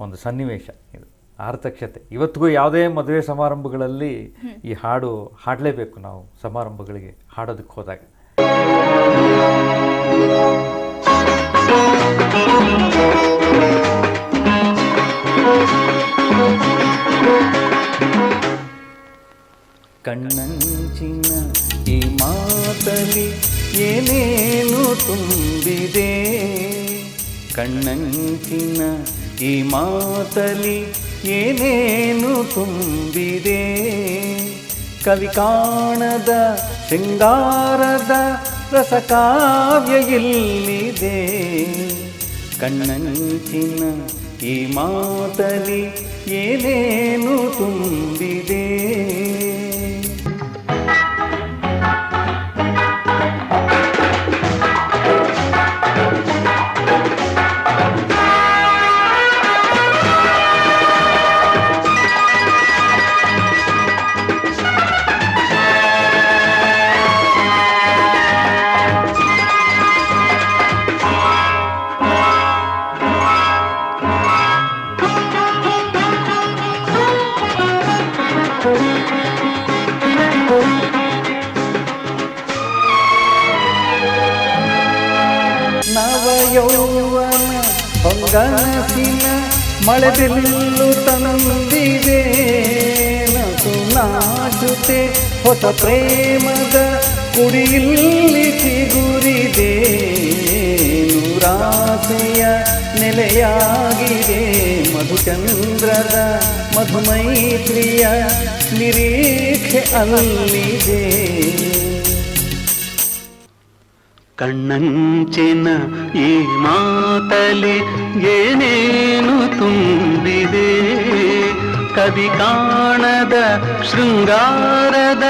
ಒಂದು ಸನ್ನಿವೇಶ ಇದು. ಆರ್ತಕ್ಷತೆ ಇವತ್ತಿಗೂ ಯಾವುದೇ ಮದುವೆ ಸಮಾರಂಭಗಳಲ್ಲಿ ಈ ಹಾಡು ಹಾಡಲೇಬೇಕು ನಾವು, ಸಮಾರಂಭಗಳಿಗೆ ಹಾಡೋದಕ್ಕೆ ಹೋದಾಗ. ಕಣ್ಣಂಚಿನ ಈ ಮಾತಲಿ ಏನೇನು ತುಂಬಿದೆ, ಕಣ್ಣಂಚಿನ ಈ ಮಾತಲಿ ಏನೇನು ತುಂಬಿದೆ, ಕವಿ ಕಾಣದ ಶೃಂಗಾರದ ರಸಕಾವ್ಯ ಇಲ್ಲಿದೆ, ಕಣ್ಣಂಚಿನ ಈ ಮಾತಲಿ ಏನೇನು ತುಂಬಿದೆ. ನವಯೌವನ ಹೊಂಗನಸಿನ ಮಳೆಬಿಲ್ಲು ತಂದಿದೆ, ನಸು ನಾಚುತೆ ಹೊಸ ಪ್ರೇಮದ ಕುಡಿಯಲ್ಲಿ ಚಿಗುರಿದೆ, ನೂರಾಸೆಯ ನೆಲೆಯಾಗಿದೆ ಮಧುಚಂದ್ರದ ಮಧುಮೈತ್ರಿಯ ನಿರೀಕ್ಷೆ ಅಲ್ಲಿದೆ. ಕಣ್ಣಂಚಿನ ಈ ಮಾತಲಿ ಏನೇನು ತುಂಬಿದೆ, ಕವಿ ಕಾಣದ ಶೃಂಗಾರದ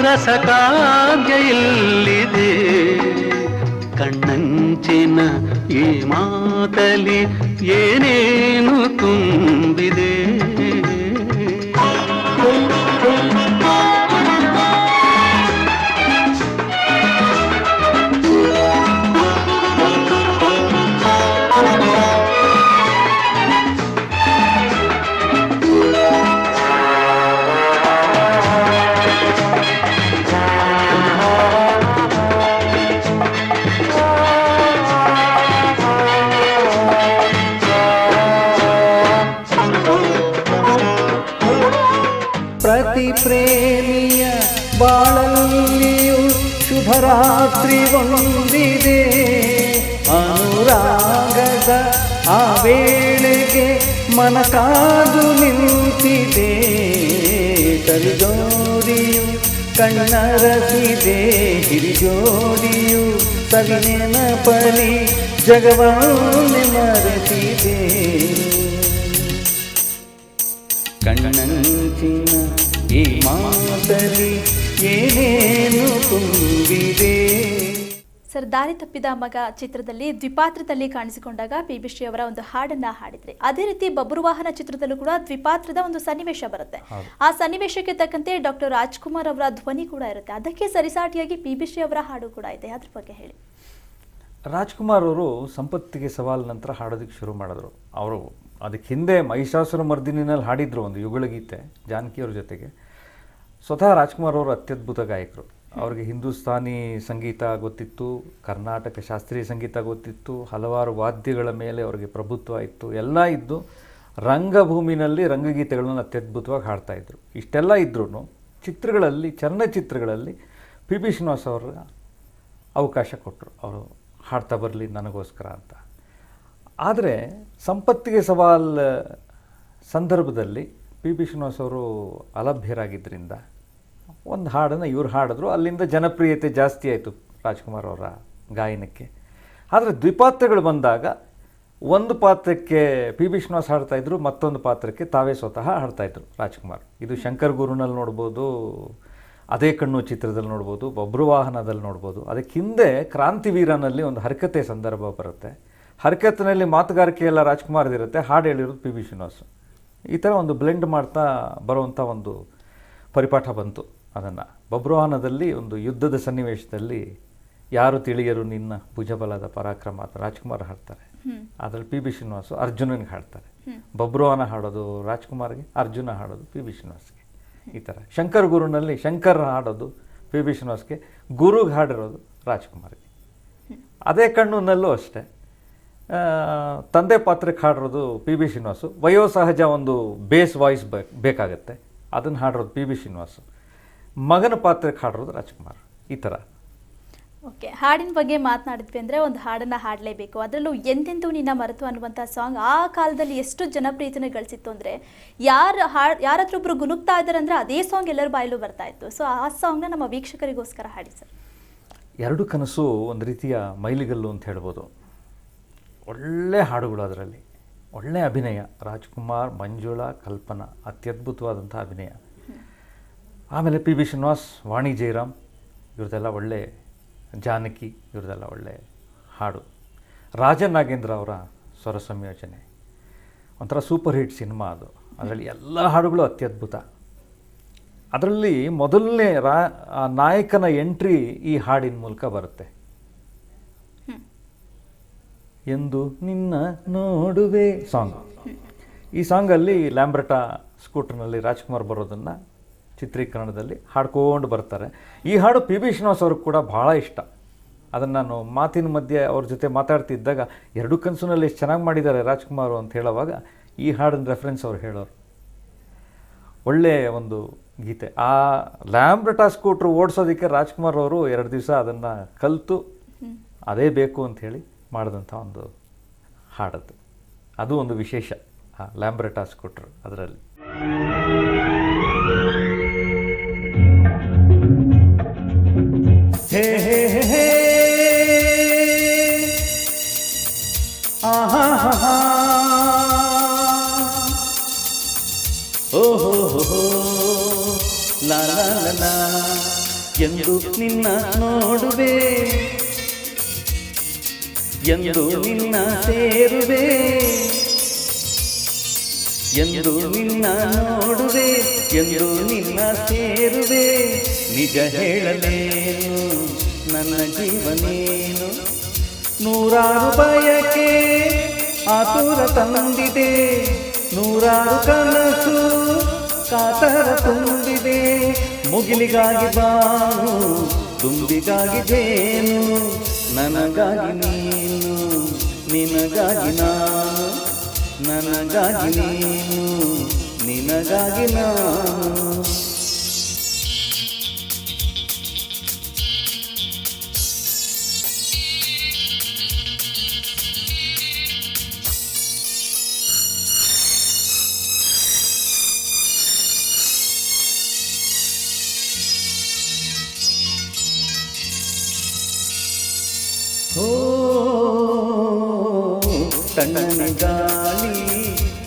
ರಸಕಾವ್ಯ ಇಲ್ಲಿದೆ, ಕಣ್ಣಂಚಿನ ಈ ಮಾತಲಿ ಏನೇನು ತುಂಬಿದೆ. ಪ್ರತಿ ಪ್ರೇಮಿಯ ಬಾಳಲ್ಲಿಯೂ ಶುಭರಾತ್ರಿ ಒಂದಿದೆ, ಅನುರಾಗದ ಆ ವೇಳೆಗೆ ಮನ ಕಾದು ನಿಂತಿದೆ, ಸರಿಜೋಡಿಯು ಕಣ್ಣರಸಿದೆ, ಹಿರಿಜೋಡಿಯು ಸವಿನೆನಪಲಿ ಜಗವನ್ನೇ ಮರೆತಿದೆ. ಕಣ್ಣಂಚಿನ ಈ ಮಾತಲಿ ಏನೇನು ತುಂಬಿದೆ. ಸರ್, ದಾರಿ ತಪ್ಪಿದ ಮಗ ಚಿತ್ರದಲ್ಲಿ ದ್ವಿಪಾತ್ರದಲ್ಲಿ ಕಾಣಿಸಿಕೊಂಡಾಗ ಪಿ.ಬಿ. ಶ್ರೀ ಅವರ ಒಂದು ಹಾಡನ್ನ ಹಾಡಿದ್ರೆ, ಅದೇ ರೀತಿ ಬಬ್ರುವಾಹನ ಚಿತ್ರದಲ್ಲೂ ಕೂಡ ದ್ವಿಪಾತ್ರದ ಒಂದು ಸನ್ನಿವೇಶ ಬರುತ್ತೆ. ಆ ಸನ್ನಿವೇಶಕ್ಕೆ ತಕ್ಕಂತೆ ಡಾಕ್ಟರ್ ರಾಜ್ಕುಮಾರ್ ಅವರ ಧ್ವನಿ ಕೂಡ ಇರುತ್ತೆ. ಅದಕ್ಕೆ ಸರಿಸಾಟಿಯಾಗಿ ಪಿ.ಬಿ. ಶ್ರೀ ಅವರ ಹಾಡು ಕೂಡ ಇದೆ. ಅದ್ರ ಬಗ್ಗೆ ಹೇಳಿ. ರಾಜ್ಕುಮಾರ್ ಅವರು ಸಂಪತ್ತಿಗೆ ಸವಾಲ್ ನಂತರ ಹಾಡೋದಕ್ಕೆ ಶುರು ಮಾಡಿದ್ರು. ಅವರು ಅದಕ್ಕೆ ಹಿಂದೆ ಮಹಿಷಾಸುರ ಮರ್ದಿನಿನಲ್ಲಿ ಹಾಡಿದ್ರು ಒಂದು ಯುಗಳಗೀತೆ ಜಾನಕಿಯವ್ರ ಜೊತೆಗೆ. ಸ್ವತಃ ರಾಜ್ಕುಮಾರ್ ಅವರು ಅತ್ಯದ್ಭುತ ಗಾಯಕರು. ಅವ್ರಿಗೆ ಹಿಂದೂಸ್ತಾನಿ ಸಂಗೀತ ಗೊತ್ತಿತ್ತು, ಕರ್ನಾಟಕ ಶಾಸ್ತ್ರೀಯ ಸಂಗೀತ ಗೊತ್ತಿತ್ತು, ಹಲವಾರು ವಾದ್ಯಗಳ ಮೇಲೆ ಅವರಿಗೆ ಪ್ರಭುತ್ವ ಇತ್ತು, ಎಲ್ಲ ಇದ್ದು ರಂಗಭೂಮಿನಲ್ಲಿ ರಂಗಗೀತೆಗಳನ್ನು ಅತ್ಯದ್ಭುತವಾಗಿ ಹಾಡ್ತಾಯಿದ್ರು. ಇಷ್ಟೆಲ್ಲ ಇದ್ರೂ ಚಿತ್ರಗಳಲ್ಲಿ, ಚಲನಚಿತ್ರಗಳಲ್ಲಿ ಪಿ.ಬಿ. ಶ್ರೀನಿವಾಸ್ ಅವರ ಅವಕಾಶ ಕೊಟ್ಟರು, ಅವರು ಹಾಡ್ತಾ ಬರಲಿ ನನಗೋಸ್ಕರ ಅಂತ. ಆದರೆ ಸಂಪತ್ತಿಗೆ ಸವಾಲ್ ಸಂದರ್ಭದಲ್ಲಿ ಪಿ.ಬಿ. ಶ್ರೀನಿವಾಸ್ ಅವರು ಅಲಭ್ಯರಾಗಿದ್ದರಿಂದ ಒಂದು ಹಾಡನ್ನು ಇವ್ರು ಹಾಡಿದ್ರು. ಅಲ್ಲಿಂದ ಜನಪ್ರಿಯತೆ ಜಾಸ್ತಿ ಆಯಿತು ರಾಜ್ಕುಮಾರ್ ಅವರ ಗಾಯನಕ್ಕೆ. ಆದರೆ ದ್ವಿಪಾತ್ರಗಳು ಬಂದಾಗ ಒಂದು ಪಾತ್ರಕ್ಕೆ ಪಿ ಬಿ ಶ್ರೀನಿವಾಸ್ ಹಾಡ್ತಾಯಿದ್ರು, ಮತ್ತೊಂದು ಪಾತ್ರಕ್ಕೆ ತಾವೇ ಸ್ವತಃ ಹಾಡ್ತಾಯಿದ್ರು ರಾಜ್ಕುಮಾರ್. ಇದು ಶಂಕರ್ ಗುರುನಲ್ಲಿ ನೋಡ್ಬೋದು, ಅದೇ ಕಣ್ಣು ಚಿತ್ರದಲ್ಲಿ ನೋಡ್ಬೋದು, ಬಬ್ರುವಾಹನದಲ್ಲಿ ನೋಡ್ಬೋದು. ಅದಕ್ಕೆ ಹಿಂದೆ ಕ್ರಾಂತಿವೀರನಲ್ಲಿ ಒಂದು ಹರಕತೆ ಸಂದರ್ಭ ಬರುತ್ತೆ. ಹರಕತ್ತಿನಲ್ಲಿ ಮಾತುಗಾರಿಕೆ ಎಲ್ಲ ರಾಜ್ಕುಮಾರ್ದಿರುತ್ತೆ, ಹಾಡು ಹೇಳಿರೋದು ಪಿ ಬಿ ಶ್ರೀನಿವಾಸ್. ಈ ಥರ ಒಂದು ಬ್ಲೆಂಡ್ ಮಾಡ್ತಾ ಬರುವಂಥ ಒಂದು ಪರಿಪಾಠ ಬಂತು. ಅದನ್ನು ಬಬ್ರುವಾಹನದಲ್ಲಿ ಒಂದು ಯುದ್ಧದ ಸನ್ನಿವೇಶದಲ್ಲಿ ಯಾರು ತಿಳಿಯರು ನಿನ್ನ ಭುಜಬಲದ ಪರಾಕ್ರಮ ಅಂತ ರಾಜ್ಕುಮಾರ್ ಹಾಡ್ತಾರೆ. ಅದರಲ್ಲಿ ಪಿ ಬಿ ಶ್ರೀನಿವಾಸು ಅರ್ಜುನನಿಗೆ ಹಾಡ್ತಾರೆ. ಬಬ್ರುವಾಹನ ಹಾಡೋದು ರಾಜ್ಕುಮಾರ್ಗೆ, ಅರ್ಜುನ ಹಾಡೋದು ಪಿ ಬಿ ಶ್ರೀನಿವಾಸ್ಗೆ. ಈ ಥರ ಶಂಕರ್ ಗುರುನಲ್ಲಿ ಶಂಕರ್ ಹಾಡೋದು ಪಿ ಬಿ ಶ್ರೀನಿವಾಸ್ಗೆ, ಗುರುಗೆ ಹಾಡಿರೋದು ರಾಜ್ಕುಮಾರ್ಗೆ. ಅದೇ ಕಣ್ಣುನಲ್ಲೂ ಅಷ್ಟೇ ತಂದೆ ಪಾತ್ರಕ್ಕೆ ಹಾಡಿರೋದು ಪಿ ಬಿ ಶ್ರೀನಿವಾಸು. ವಯೋಸಹಜ ಒಂದು ಬೇಸ್ ವಾಯ್ಸ್ ಬೇಕಾಗತ್ತೆ, ಅದನ್ನು ಹಾಡಿರೋದು ಪಿ ಬಿ ಶ್ರೀನಿವಾಸು. ಮಗನ ಪಾತ್ರಕ್ಕೆ ಹಾಡಿರೋದು ರಾಜ್ಕುಮಾರ್. ಈ ಥರ. ಓಕೆ, ಹಾಡಿನ ಬಗ್ಗೆ ಮಾತನಾಡಿದ್ವಿ ಅಂದರೆ ಒಂದು ಹಾಡನ್ನು ಹಾಡಲೇಬೇಕು. ಅದರಲ್ಲೂ ಎಂದೆಂದೂ ನಿನ್ನ ಮರೆತು ಅನ್ನುವಂಥ ಸಾಂಗ್ ಆ ಕಾಲದಲ್ಲಿ ಎಷ್ಟು ಜನಪ್ರಿಯತೆಯನ್ನು ಗಳಿಸಿತ್ತು ಅಂದರೆ ಯಾರತ್ರ ಒಬ್ಬರು ಗುನುಗ್ತಾ ಇದ್ದಾರೆ ಅಂದರೆ ಅದೇ ಸಾಂಗ್ ಎಲ್ಲರ ಬಾಯಲ್ಲೂ ಬರ್ತಾ ಇತ್ತು. ಸೊ ಆ ಸಾಂಗ್ನ ನಮ್ಮ ವೀಕ್ಷಕರಿಗೋಸ್ಕರ ಹಾಡಿ ಸರ್. ಎರಡು ಕನಸು ಒಂದು ರೀತಿಯ ಮೈಲಿಗಲ್ಲು ಅಂತ ಹೇಳ್ಬೋದು. ಒಳ್ಳೆ ಹಾಡುಗಳು, ಅದರಲ್ಲಿ ಒಳ್ಳೆ ಅಭಿನಯ. ರಾಜ್ಕುಮಾರ್, ಮಂಜುಳಾ, ಕಲ್ಪನಾ ಅತ್ಯದ್ಭುತವಾದಂಥ ಅಭಿನಯ. ಆಮೇಲೆ ಪಿ ಬಿ ಶ್ರೀನಿವಾಸ್, ವಾಣಿ ಜಯರಾಮ್ ಇವ್ರದ್ದೆಲ್ಲ ಒಳ್ಳೆ, ಜಾನಕಿ ಇವ್ರದ್ದೆಲ್ಲ ಒಳ್ಳೆ ಹಾಡು. ರಾಜನಾಗೇಂದ್ರ ಅವರ ಸ್ವರ ಸಂಯೋಜನೆ ಒಂಥರ ಸೂಪರ್ ಹಿಟ್ ಸಿನಿಮಾ ಅದು. ಅದರಲ್ಲಿ ಎಲ್ಲ ಹಾಡುಗಳು ಅತ್ಯದ್ಭುತ. ಅದರಲ್ಲಿ ಮೊದಲನೇ ನಾಯಕನ ಎಂಟ್ರಿ ಈ ಹಾಡಿನ ಮೂಲಕ ಬರುತ್ತೆ. ಎಂದು ನಿನ್ನ ನೋಡುವೆ ಸಾಂಗ್. ಈ ಸಾಂಗಲ್ಲಿ ಲ್ಯಾಂಬ್ರೆಟಾ ಸ್ಕೂಟರ್ನಲ್ಲಿ ರಾಜ್ಕುಮಾರ್ ಬರೋದನ್ನು ಚಿತ್ರೀಕರಣದಲ್ಲಿ ಹಾಡ್ಕೊಂಡು ಬರ್ತಾರೆ. ಈ ಹಾಡು ಪಿ ಬಿ ಶ್ರೀನಿವಾಸ್ ಅವ್ರಿಗೆ ಕೂಡ ಭಾಳ ಇಷ್ಟ. ಅದನ್ನು ನಾನು ಮಾತಿನ ಮಧ್ಯೆ ಅವ್ರ ಜೊತೆ ಮಾತಾಡ್ತಿದ್ದಾಗ ಎರಡು ಕನಸಿನಲ್ಲಿ ಎಷ್ಟು ಚೆನ್ನಾಗಿ ಮಾಡಿದ್ದಾರೆ ರಾಜ್ಕುಮಾರ್ ಅಂತ ಹೇಳೋವಾಗ ಈ ಹಾಡಿನ ರೆಫರೆನ್ಸ್ ಅವ್ರು ಹೇಳೋರು. ಒಳ್ಳೆಯ ಒಂದು ಗೀತೆ. ಆ ಲ್ಯಾಂಬ್ರೆಟಾ ಸ್ಕೂಟ್ರ್ ಓಡಿಸೋದಕ್ಕೆ ರಾಜ್ಕುಮಾರ್ ಅವರು 2 ದಿವಸ ಅದನ್ನು ಕಲಿತು ಅದೇ ಬೇಕು ಅಂಥೇಳಿ ಮಾಡಿದಂಥ ಒಂದು ಹಾಡದ್ದು. ಅದು ಒಂದು ವಿಶೇಷ, ಆ ಲ್ಯಾಂಬ್ರೆಟಾ ಸ್ಕೂಟ್ರ್ ಅದರಲ್ಲಿ. ಹೇ ಹೇ ಹೇ ಆಹಾ ಹಾ ಓಹೋ ಹೋ ಲಾ ಲಾ ಲಾ ಎಂದು ನಿನ್ನ ನೋಡುವೆ, ಎಂದು ನಿನ್ನ ಸೇರುವೆ, ಎಂದು ನಿನ್ನ ನೋಡುವೆ, ಎಂದು ನಿನ್ನ ಸೇರುವೆ. ನಿಜ ಹೇಳಲೇನು ನನ್ನ ಜೀವನೇನು, ನೂರಾರು ಬಯಕೆ ಆತುರ ತಂದಿದೆ, ನೂರಾರು ಕನಸು ಕಾತರ ತುಂಬಿದೆ. ಮುಗಿಲಿಗಾಗಿ ಬಾನು, ತುಂಬಿಗಾಗಿ ಜೇನು, ನನಗಾಗಿ ನೀನು, ನಿನಗಾಗಿ ನಾನು, ನನಗಾಗಿ ನೀನು, ನಿನಗಾಗಿ ನಾನು. ಓ ತಣ್ಣನೆ ಗಾಳಿ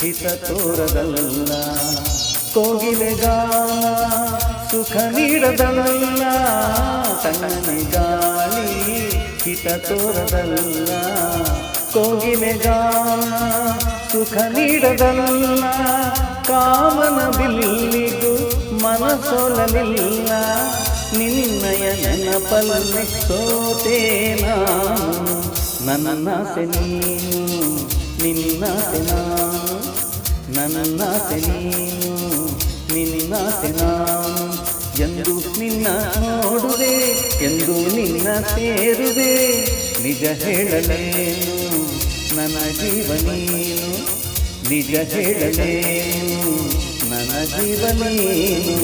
ಹಿತ ತೋರದಲ್ಲ, ಕೋಗಿಲೆ ಗಾನ ಸುಖ ನೀಡದಲ್ಲ. ತಣ್ಣನೆ ಗಾಳಿ ಹಿತ ತೋರದಲ್ಲ, ಕೋಗಿಲೆ ಗಾನ ಸುಖ ನೀಡದಲ್ಲ. ಕಾಮನ ಬಿಲ್ಲಿಗೂ ಮನಸೋಲಲಿಲ್ಲ, ನಿನ್ನಯ ನೆನಪಲ್ಲಿ ಸೋತೆ ನಾನು. ನನ್ನಾಸೆ ನೀನು, ನಿನ್ನಾಸೆ ನಾನು, ನನ್ನಾಸೆ ನೀನು, ನಿನ್ನಾಸೆ ನಾನು. ಎಂದು ನಿನ್ನ ನೋಡುವೆ, ಎಂದು ನಿನ್ನ ಸೇರುವೆ. ನಿಜ ಹೇಳಲೇನು ನನ್ನ ಜೀವ ನೀನು, ನಿಜ ಹೇಳಲೇನು ನನ್ನ ಜೀವ ನೀನು.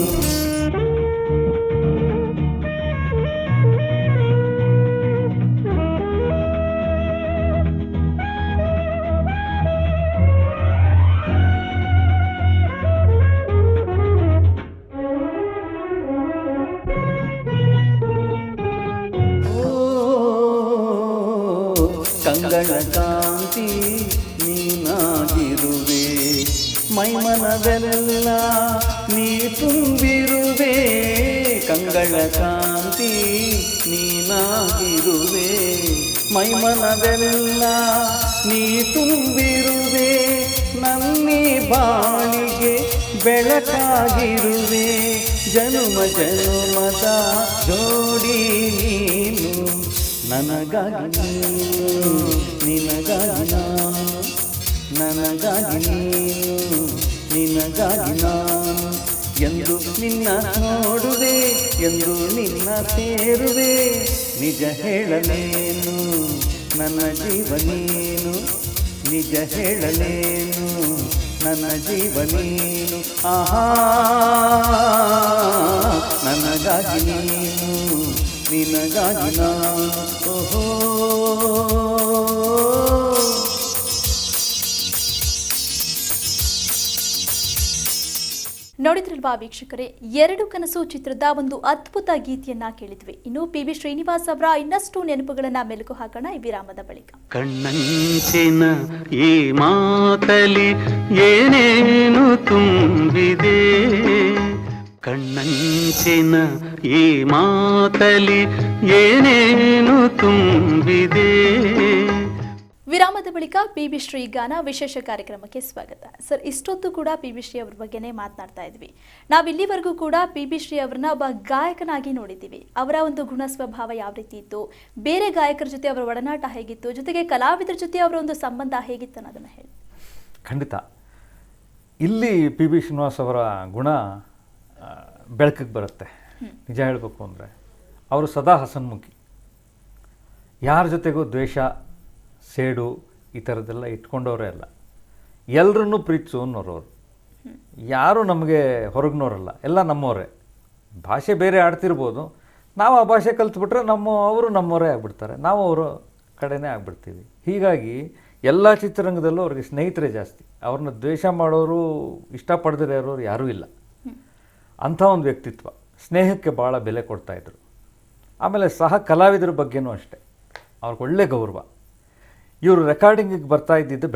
ಕಂಗಳ ಕಾಂತಿ ಕಾಂತಿ ನೀನಾಗಿರುವೆ, ಮೈಮನವೆಲ್ಲ ನೀ ತುಂಬಿರುವೆ, ಕಂಗಳ ಕಾಂತಿ ನೀನಾಗಿರುವೆ, ಮೈಮನವೆಲ್ಲ ನೀ ತುಂಬಿರುವೆ, ನನ್ನಿ ಬಾಳಿಗೆ ಬೆಳಕಾಗಿರುವೆ, ಜನುಮ ಜನುಮದ ಜೋಡಿ ನೀನು, ನನಗಾಗಿ ನೀನು, ನಿನಗಾಗಿ ನಾನು, ನನಗಾಗಿ ನೀನು, ನಿನಗಾಗಿ ನಾನು, ಎಂದು ನಿನ್ನ ನೋಡುವೆ, ಎಂದು ನಿನ್ನ ಸೇರುವೆ, ನಿಜ ಹೇಳಲೇನು ನನ್ನ ಜೀವ ನೀನು, ನಿಜ ಹೇಳಲೇನು ನನ್ನ ಜೀವ ನೀನು, ಆಹಾ ನನಗಾಗಿ ನೀನು, ನಿನಗಾಗಿ ನಾನು, ಓಹೋ. ನೋಡಿದ್ರಲ್ವಾ ವೀಕ್ಷಕರೇ, ಎರಡು ಕನಸು ಚಿತ್ರದ ಒಂದು ಅದ್ಭುತ ಗೀತೆಯನ್ನ ಕೇಳಿದ್ವಿ. ಇನ್ನು PB ಶ್ರೀನಿವಾಸ್ ಅವರ ಇನ್ನಷ್ಟು ನೆನಪುಗಳನ್ನ ಮೆಲುಕು ಹಾಕೋಣ ಈ ವಿರಾಮದ ಬಳಿಕ. ಕಣ್ಣಂಚಿನ ಈ ಮಾತಲಿ ಏನೇನು ತುಂಬಿದೆ, ಕಣ್ಣಂಚಿನ ಈ ಮಾತಲಿ ಏನೇನು ತುಂಬಿದೆ. ವಿರಾಮದ ಬಳಿಕ PB ಶ್ರೀ ಗಾನ ವಿಶೇಷ ಕಾರ್ಯಕ್ರಮಕ್ಕೆ ಸ್ವಾಗತ. ಸರ್, ಇಷ್ಟೊತ್ತು ಕೂಡ PB ಶ್ರೀ ಅವ್ರ ಬಗ್ಗೆನೇ ಮಾತನಾಡ್ತಾ ಇದ್ವಿ. ನಾವಿಲ್ಲಿವರೆಗೂ ಕೂಡ PB ಶ್ರೀ ಅವ್ರನ್ನ ಒಬ್ಬ ಗಾಯಕನಾಗಿ ನೋಡಿದ್ದೀವಿ. ಅವರ ಒಂದು ಗುಣ ಸ್ವಭಾವ ಯಾವ ರೀತಿ ಇತ್ತು, ಬೇರೆ ಗಾಯಕರ ಜೊತೆ ಅವರ ಒಡನಾಟ ಹೇಗಿತ್ತು, ಜೊತೆಗೆ ಕಲಾವಿದರ ಜೊತೆ ಅವರ ಒಂದು ಸಂಬಂಧ ಹೇಗಿತ್ತು ಅನ್ನೋದನ್ನ ಹೇಳಿ. ಖಂಡಿತ ಇಲ್ಲಿ PB ಶ್ರೀನಿವಾಸ್ ಅವರ ಗುಣ ಬೆಳಕಿಗೆ ಬರುತ್ತೆ. ನಿಜ ಹೇಳಬೇಕು ಅಂದರೆ ಅವರು ಸದಾ ಹಸನ್ಮುಖಿ, ಯಾರ ಜೊತೆಗೂ ದ್ವೇಷ ಸೇಡು ಈ ಥರದ್ದೆಲ್ಲ ಇಟ್ಕೊಂಡವರೇ ಅಲ್ಲ, ಎಲ್ಲರನ್ನೂ ಪ್ರೀತಿಸು ಅನ್ನೋರವರು, ಯಾರು ನಮಗೆ ಹೊರಗಿನವರಲ್ಲ, ಎಲ್ಲ ನಮ್ಮವರೇ. ಭಾಷೆ ಬೇರೆ ಆಡ್ತಿರ್ಬೋದು, ನಾವು ಆ ಭಾಷೆ ಕಲ್ತ್ಬಿಟ್ರೆ ಅವರು ನಮ್ಮವರೇ ಆಗಿಬಿಡ್ತಾರೆ, ನಾವು ಅವರ ಕಡೆನೇ ಆಗಿಬಿಡ್ತೀವಿ. ಹೀಗಾಗಿ ಎಲ್ಲ ಚಿತ್ರರಂಗದಲ್ಲೂ ಅವ್ರಿಗೆ ಸ್ನೇಹಿತರೇ ಜಾಸ್ತಿ, ಅವ್ರನ್ನ ದ್ವೇಷ ಮಾಡೋರು ಇಷ್ಟಪಡದಿರೋ ಇರೋರು ಯಾರೂ ಇಲ್ಲ. ಅಂಥ ಒಂದು ವ್ಯಕ್ತಿತ್ವ, ಸ್ನೇಹಕ್ಕೆ ಭಾಳ ಬೆಲೆ ಕೊಡ್ತಾಯಿದ್ರು. ಆಮೇಲೆ ಸಹ ಕಲಾವಿದರ ಬಗ್ಗೆನೂ ಅಷ್ಟೇ, ಅವ್ರಿಗೆ ಒಳ್ಳೆ ಗೌರವ. ಇವರು ರೆಕಾರ್ಡಿಂಗಿಗೆ ಬರ್ತಾ ಇದ್ದಿದ್ದು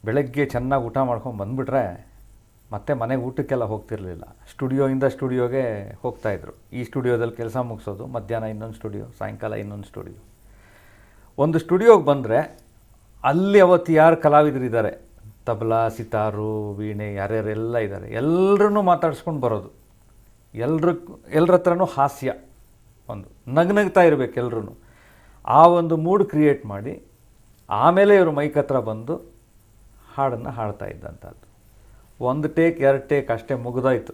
ಬೆಳಗ್ಗೆ ಚೆನ್ನಾಗಿ ಊಟ ಮಾಡ್ಕೊಂಡು ಬಂದುಬಿಟ್ರೆ ಮತ್ತೆ ಮನೆಗೆ ಊಟಕ್ಕೆಲ್ಲ ಹೋಗ್ತಿರಲಿಲ್ಲ, ಸ್ಟುಡಿಯೋಯಿಂದ ಸ್ಟುಡಿಯೋಗೆ ಹೋಗ್ತಾಯಿದ್ರು. ಈ ಸ್ಟುಡಿಯೋದಲ್ಲಿ ಕೆಲಸ ಮುಗಿಸೋದು, ಮಧ್ಯಾಹ್ನ ಇನ್ನೊಂದು ಸ್ಟುಡಿಯೋ, ಸಾಯಂಕಾಲ ಇನ್ನೊಂದು ಸ್ಟುಡಿಯೋ. ಒಂದು ಸ್ಟುಡಿಯೋಗೆ ಬಂದರೆ ಅಲ್ಲಿ ಅವತ್ತು ಯಾರು ಕಲಾವಿದರಿದ್ದಾರೆ, ತಬಲಾ, ಸಿತಾರು, ವೀಣೆ ಯಾರ್ಯಾರೆಲ್ಲ ಇದ್ದಾರೆ, ಎಲ್ಲರನ್ನೂ ಮಾತಾಡಿಸ್ಕೊಂಡು ಬರೋದು. ಎಲ್ಲರ ಹತ್ರನೂ ಹಾಸ್ಯ, ಒಂದು ನಗ್ನಗ್ತಾ ಇರಬೇಕು ಎಲ್ಲರೂ. ಆ ಒಂದು ಮೂಡ್ ಕ್ರಿಯೇಟ್ ಮಾಡಿ ಆಮೇಲೆ ಇವರು ಮೈಕ್ ಹತ್ರ ಬಂದು ಹಾಡನ್ನು ಹಾಡ್ತಾ ಇದ್ದಂಥದ್ದು. ಒಂದು ಟೇಕ್ 2 ಟೇಕ್ ಅಷ್ಟೇ ಮುಗಿದಾಯಿತು.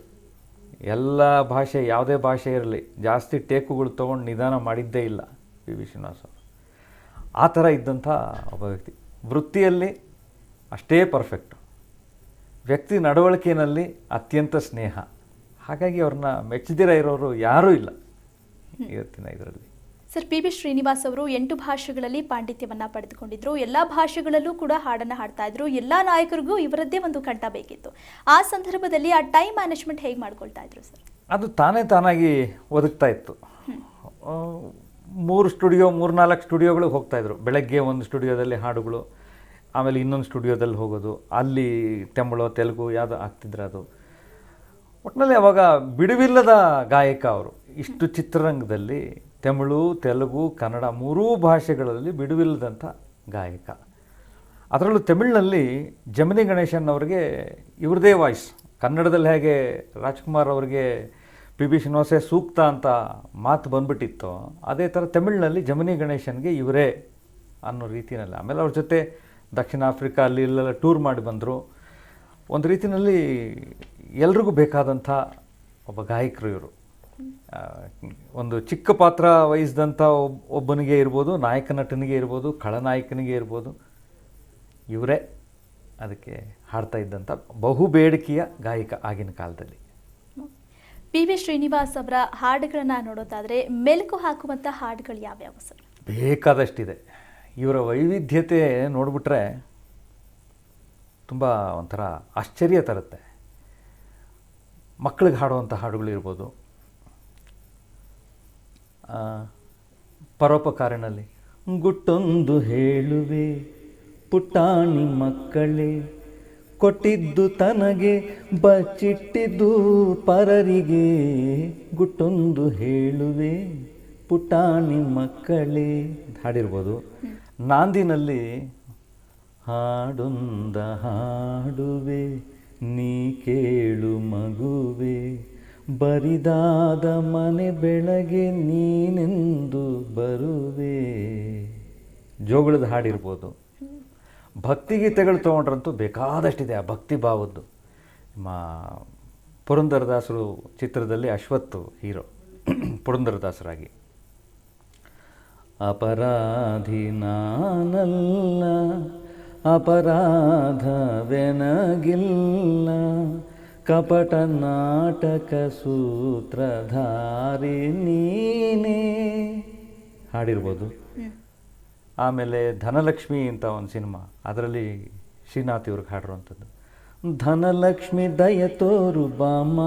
ಎಲ್ಲ ಭಾಷೆ, ಯಾವುದೇ ಭಾಷೆ ಇರಲಿ, ಜಾಸ್ತಿ ಟೇಕುಗಳು ತೊಗೊಂಡು ನಿಧಾನ ಮಾಡಿದ್ದೇ ಇಲ್ಲ PB ಶ್ರೀನಿವಾಸ್ ಅವರು. ಆ ಥರ ಇದ್ದಂಥ ಒಬ್ಬ ವ್ಯಕ್ತಿ. ವೃತ್ತಿಯಲ್ಲಿ ಅಷ್ಟೇ ಪರ್ಫೆಕ್ಟು, ವ್ಯಕ್ತಿ ನಡವಳಿಕೆಯಲ್ಲಿ ಅತ್ಯಂತ ಸ್ನೇಹ. ಹಾಗಾಗಿ ಅವ್ರನ್ನ ಮೆಚ್ಚದಿರ ಇರೋರು ಯಾರೂ ಇಲ್ಲ ಇವತ್ತಿನ ಇದರಲ್ಲಿ. ಸರ್, PB ಶ್ರೀನಿವಾಸ್ ಅವರು 8 ಭಾಷೆಗಳಲ್ಲಿ ಪಾಂಡಿತ್ಯವನ್ನು ಪಡೆದುಕೊಂಡಿದ್ರು. ಎಲ್ಲ ಭಾಷೆಗಳಲ್ಲೂ ಕೂಡ ಹಾಡನ್ನು ಹಾಡ್ತಾ ಇದ್ರು. ಎಲ್ಲ ನಾಯಕರಿಗೂ ಇವರದ್ದೇ ಒಂದು ಕಂಠ ಬೇಕಿತ್ತು. ಆ ಸಂದರ್ಭದಲ್ಲಿ ಆ ಟೈಮ್ ಮ್ಯಾನೇಜ್ಮೆಂಟ್ ಹೇಗೆ ಮಾಡ್ಕೊಳ್ತಾ ಇದ್ರು ಸರ್? ಅದು ತಾನಾಗಿ ಒದಗ್ತಾ ಇತ್ತು. 3 ಸ್ಟುಡಿಯೋ 3-4 ಸ್ಟುಡಿಯೋಗಳಿಗೆ ಹೋಗ್ತಾಯಿದ್ರು. ಬೆಳಗ್ಗೆ ಒಂದು ಸ್ಟುಡಿಯೋದಲ್ಲಿ ಹಾಡುಗಳು, ಆಮೇಲೆ ಇನ್ನೊಂದು ಸ್ಟುಡಿಯೋದಲ್ಲಿ ಹೋಗೋದು, ಅಲ್ಲಿ ತಮಿಳು ತೆಲುಗು ಯಾವುದು ಆಗ್ತಿದ್ರೆ ಅದು. ಒಟ್ಟಿನಲ್ಲಿ ಅವಾಗ ಬಿಡುವಿಲ್ಲದ ಗಾಯಕ ಅವರು. ಇಷ್ಟು ಚಿತ್ರರಂಗದಲ್ಲಿ ತಮಿಳು, ತೆಲುಗು, ಕನ್ನಡ 3 ಭಾಷೆಗಳಲ್ಲಿ ಬಿಡುವಿಲ್ಲದಂಥ ಗಾಯಕ. ಅದರಲ್ಲೂ ತಮಿಳಿನಲ್ಲಿ ಜಮಿನಿ ಗಣೇಶನ್ ಅವರಿಗೆ ಇವ್ರದೇ ವಾಯ್ಸ್. ಕನ್ನಡದಲ್ಲಿ ಹೇಗೆ ರಾಜ್ಕುಮಾರ್ ಅವರಿಗೆ PB ಶ್ರೀನಿವಾಸೇ ಸೂಕ್ತ ಅಂತ ಮಾತು ಬಂದ್ಬಿಟ್ಟಿತ್ತು, ಅದೇ ಥರ ತಮಿಳಿನಲ್ಲಿ ಜಮಿನಿ ಗಣೇಶನ್ಗೆ ಇವರೇ ಅನ್ನೋ ರೀತಿಯಲ್ಲಿ. ಆಮೇಲೆ ಅವ್ರ ಜೊತೆ ದಕ್ಷಿಣ ಆಫ್ರಿಕಾ ಅಲ್ಲಿ ಇಲ್ಲೆಲ್ಲ ಟೂರ್ ಮಾಡಿ ಬಂದರು. ಒಂದು ರೀತಿಯಲ್ಲಿ ಎಲ್ರಿಗೂ ಬೇಕಾದಂಥ ಒಬ್ಬ ಗಾಯಕರು ಇವರು. ಒಂದು ಚಿಕ್ಕ ಪಾತ್ರ ವಹಿಸಿದಂಥ ಒಬ್ಬನಿಗೆ ಇರ್ಬೋದು, ನಾಯಕ ನಟನಿಗೆ ಇರ್ಬೋದು, ಖಳನಾಯಕನಿಗೆ ಇರ್ಬೋದು, ಇವರೇ ಅದಕ್ಕೆ ಹಾಡ್ತಾ ಇದ್ದಂಥ ಬಹು ಬೇಡಿಕೆಯ ಗಾಯಕ ಆಗಿನ ಕಾಲದಲ್ಲಿ. PB ಶ್ರೀನಿವಾಸ್ ಅವರ ಹಾಡುಗಳನ್ನು ನೋಡೋದಾದರೆ ಮೆಲುಕು ಹಾಕುವಂಥ ಹಾಡುಗಳು ಯಾವ್ಯಾವ ಸರ್? ಬೇಕಾದಷ್ಟಿದೆ. ಇವರ ವೈವಿಧ್ಯತೆ ನೋಡಿಬಿಟ್ರೆ ತುಂಬ ಒಂಥರ ಆಶ್ಚರ್ಯ ತರುತ್ತೆ. ಮಕ್ಕಳಿಗೆ ಹಾಡುವಂಥ ಹಾಡುಗಳಿರ್ಬೋದು, ಪರೋಪಕಾರಿನಲ್ಲಿ ಗುಟ್ಟೊಂದು ಹೇಳುವೆ ಪುಟಾಣಿ ಮಕ್ಕಳೇ, ಕೊಟ್ಟಿದ್ದು ತನಗೆ ಬಚ್ಚಿಟ್ಟಿದ್ದು ಪರರಿಗೆ, ಗುಟ್ಟೊಂದು ಹೇಳುವೆ ಪುಟಾಣಿ ಮಕ್ಕಳೇ ಹಾಡಿರ್ಬೋದು. ನಾಂದಿನಲ್ಲಿ ಹಾಡೊಂದ ಹಾಡುವೆ ನೀ ಕೇಳು ಮಗುವೆ, ಬರಿದಾದ ಮನೆ ಬೆಳಗ್ಗೆ ನೀನೆಂದು ಬರುವೆ. ಜೋಗಳದ ಹಾಡಿರ್ಬೋದು. ಭಕ್ತಿಗೀತೆಗಳು ತೊಗೊಂಡ್ರಂತೂ ಬೇಕಾದಷ್ಟಿದೆ. ಆ ಭಕ್ತಿ ಭಾವದ್ದು ಪುರಂದರದಾಸರು ಚಿತ್ರದಲ್ಲಿ ಅಶ್ವತ್ಥು ಹೀರೋ ಪುರಂದರದಾಸರಾಗಿ. ಅಪರಾಧಿ ನಾನಲ್ಲ, ಅಪರಾಧವೆನಗಿಲ್ಲ, ಕಪಟ ನಾಟಕ ಸೂತ್ರಧಾರಿ ನೀನೇ ಹಾಡಿರ್ಬೋದು. ಆಮೇಲೆ ಧನಲಕ್ಷ್ಮಿ ಅಂತ ಒಂದು ಸಿನಿಮಾ, ಅದರಲ್ಲಿ ಶ್ರೀನಾಥ್ ಇವ್ರಿಗೆ ಹಾಡಿರುವಂಥದ್ದು. ಧನಲಕ್ಷ್ಮಿ ದಯ ತೋರು ಬಾಮ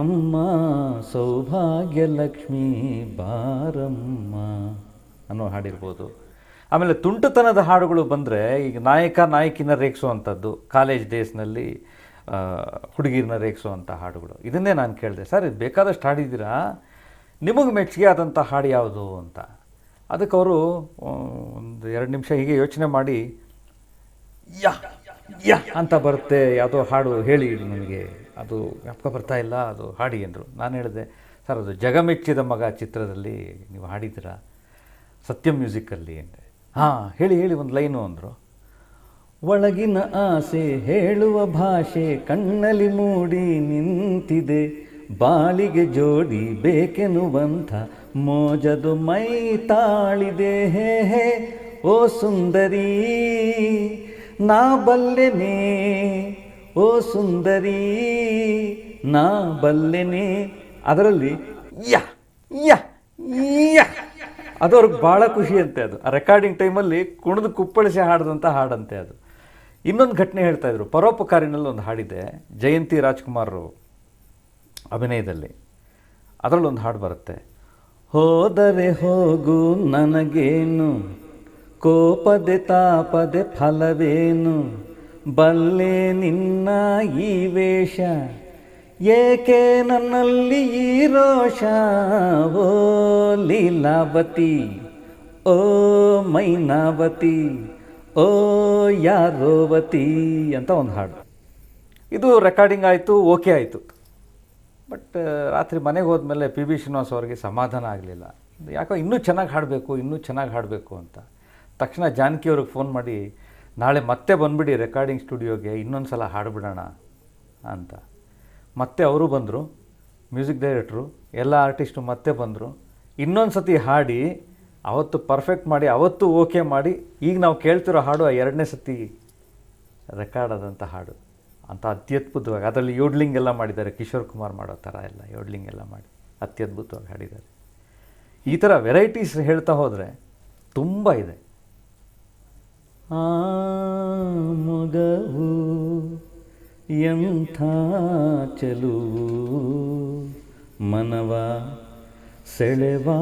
ಅಮ್ಮ, ಸೌಭಾಗ್ಯಲಕ್ಷ್ಮಿ ಬಾರಮ್ಮ ಅನ್ನೋ ಹಾಡಿರ್ಬೋದು. ಆಮೇಲೆ ತುಂಟತನದ ಹಾಡುಗಳು ಬಂದರೆ, ಈಗ ನಾಯಕ ನಾಯಕಿನ ರೇಗಿಸುವಂಥದ್ದು, ಕಾಲೇಜ್ ಡೇಸ್ನಲ್ಲಿ ಹುಡುಗಿರನ್ನ ರೇಗಿಸುವಂಥ ಹಾಡುಗಳು. ಇದನ್ನೇ ನಾನು ಕೇಳಿದೆ, ಸರ್ ಇದು ಬೇಕಾದಷ್ಟು ಹಾಡಿದ್ದೀರಾ, ನಿಮಗೆ ಮೆಚ್ಚುಗೆ ಆದಂಥ ಹಾಡು ಯಾವುದು ಅಂತ. ಅದಕ್ಕೆ ಅವರು ಒಂದು 2 ನಿಮಿಷ ಹೀಗೆ ಯೋಚನೆ ಮಾಡಿ, ಯಾ ಯಾ ಅಂತ ಬರುತ್ತೆ ಯಾವುದೋ ಹಾಡು ಹೇಳಿ ನನಗೆ, ಅದು ಜ್ಞಾಪಕ ಬರ್ತಾ ಇಲ್ಲ, ಅದು ಹಾಡಿ ಅಂದರು. ನಾನು ಹೇಳಿದೆ, ಸರ್ ಅದು ಜಗಮೆಚ್ಚಿದ ಮಗ ಚಿತ್ರದಲ್ಲಿ ನೀವು ಹಾಡಿದ್ದೀರಾ ಸತ್ಯಂ ಮ್ಯೂಸಿಕಲ್ಲಿ ಅಂದೆ. ಹಾಂ ಹೇಳಿ ಹೇಳಿ ಒಂದು ಲೈನು ಅಂದರು. ಒಳಗಿನ ಆಸೆ ಹೇಳುವ ಭಾಷೆ ಕಣ್ಣಲ್ಲಿ ಮೂಡಿ ನಿಂತಿದೆ, ಬಾಳಿಗೆ ಜೋಡಿ ಬೇಕೆನ್ನುವಂಥ ಮೋಜದು ಮೈ ತಾಳಿದೆ. ಹೇ ಹೇ ಓ ಸುಂದರಿ ನಾ ಬಲ್ಲೆನೆ, ಓ ಸುಂದರಿ ನಾ ಬಲ್ಲೆನೆ. ಅದರಲ್ಲಿ ಯಾ ಯಾ ಯಾ ಅದು ಅವ್ರಿಗೆ ಭಾಳ ಖುಷಿ ಅಂತೆ. ಅದು ಆ ರೆಕಾರ್ಡಿಂಗ್ ಟೈಮಲ್ಲಿ ಕುಣಿದು ಕುಪ್ಪಳಿಸಿ ಹಾಡಿದಂಥ ಹಾಡಂತೆ ಅದು. ಇನ್ನೊಂದು ಘಟನೆ ಹೇಳ್ತಾಯಿದ್ರು, ಪರೋಪಕಾರಿನಲ್ಲಿ ಒಂದು ಹಾಡಿದೆ, ಜಯಂತಿ ರಾಜ್ಕುಮಾರ್ ಅಭಿನಯದಲ್ಲಿ. ಅದರಲ್ಲೊಂದು ಹಾಡು ಬರುತ್ತೆ, ಹೋದರೆ ಹೋಗು ನನಗೇನು, ಕೋಪದೆ ತಾಪದೆ ಫಲವೇನು, ಬಲ್ಲೆ ನಿನ್ನ ಈ ವೇಷ, ಏಕೆ ನನ್ನಲ್ಲಿ ಈ ರೋಷ, ಓ ಲೀಲಾವತಿ ಓ ಮೈನಾವತಿ ಓ ಯಾರೋವತಿ ಅಂತ ಒಂದು ಹಾಡು. ಇದು ರೆಕಾರ್ಡಿಂಗ್ ಆಯಿತು, ಓಕೆ ಆಯಿತು. ಬಟ್ ರಾತ್ರಿ ಮನೆಗೆ ಹೋದ್ಮೇಲೆ ಪಿ ಬಿ ಶ್ರೀನಿವಾಸ್ ಅವರಿಗೆ ಸಮಾಧಾನ ಆಗಲಿಲ್ಲ. ಯಾಕೋ ಇನ್ನೂ ಚೆನ್ನಾಗಿ ಹಾಡಬೇಕು ಅಂತ. ತಕ್ಷಣ ಜಾನಕಿ ಅವ್ರಿಗೆ ಫೋನ್ ಮಾಡಿ, ನಾಳೆ ಮತ್ತೆ ಬಂದುಬಿಡಿ ರೆಕಾರ್ಡಿಂಗ್ ಸ್ಟುಡಿಯೋಗೆ, ಇನ್ನೊಂದು ಸಲ ಹಾಡಿಬಿಡೋಣ ಅಂತ. ಮತ್ತೆ ಅವರು ಬಂದರು, ಮ್ಯೂಸಿಕ್ ಡೈರೆಕ್ಟ್ರು, ಎಲ್ಲ ಆರ್ಟಿಸ್ಟು ಮತ್ತೆ ಬಂದರು. ಇನ್ನೊಂದು ಸತಿ ಹಾಡಿ ಅವತ್ತು ಪರ್ಫೆಕ್ಟ್ ಮಾಡಿ, ಅವತ್ತು ಓಕೆ ಮಾಡಿ, ಈಗ ನಾವು ಕೇಳ್ತಿರೋ ಹಾಡು ಆ 2ನೇ ಸತಿ ರೆಕಾರ್ಡ್ ಆದಂಥ ಹಾಡು ಅಂತ ಅತ್ಯದ್ಭುತವಾಗಿ. ಅದರಲ್ಲಿ ಯೋಡ್ಲಿಂಗ್ ಎಲ್ಲ ಮಾಡಿದ್ದಾರೆ, ಕಿಶೋರ್ ಕುಮಾರ್ ಮಾಡೋ ಥರ ಎಲ್ಲ ಯೋಡ್ಲಿಂಗ್ ಎಲ್ಲ ಮಾಡಿ ಅತ್ಯದ್ಭುತವಾಗಿ ಹಾಡಿದ್ದಾರೆ. ಈ ಥರ ವೆರೈಟೀಸ್ ಹೇಳ್ತಾ ಹೋದರೆ ತುಂಬ ಇದೆ. ಆ ಮೊಗವು ಎಂಥ ಚೆಲುವು, ಮನವ ಸೆಳೆವಾ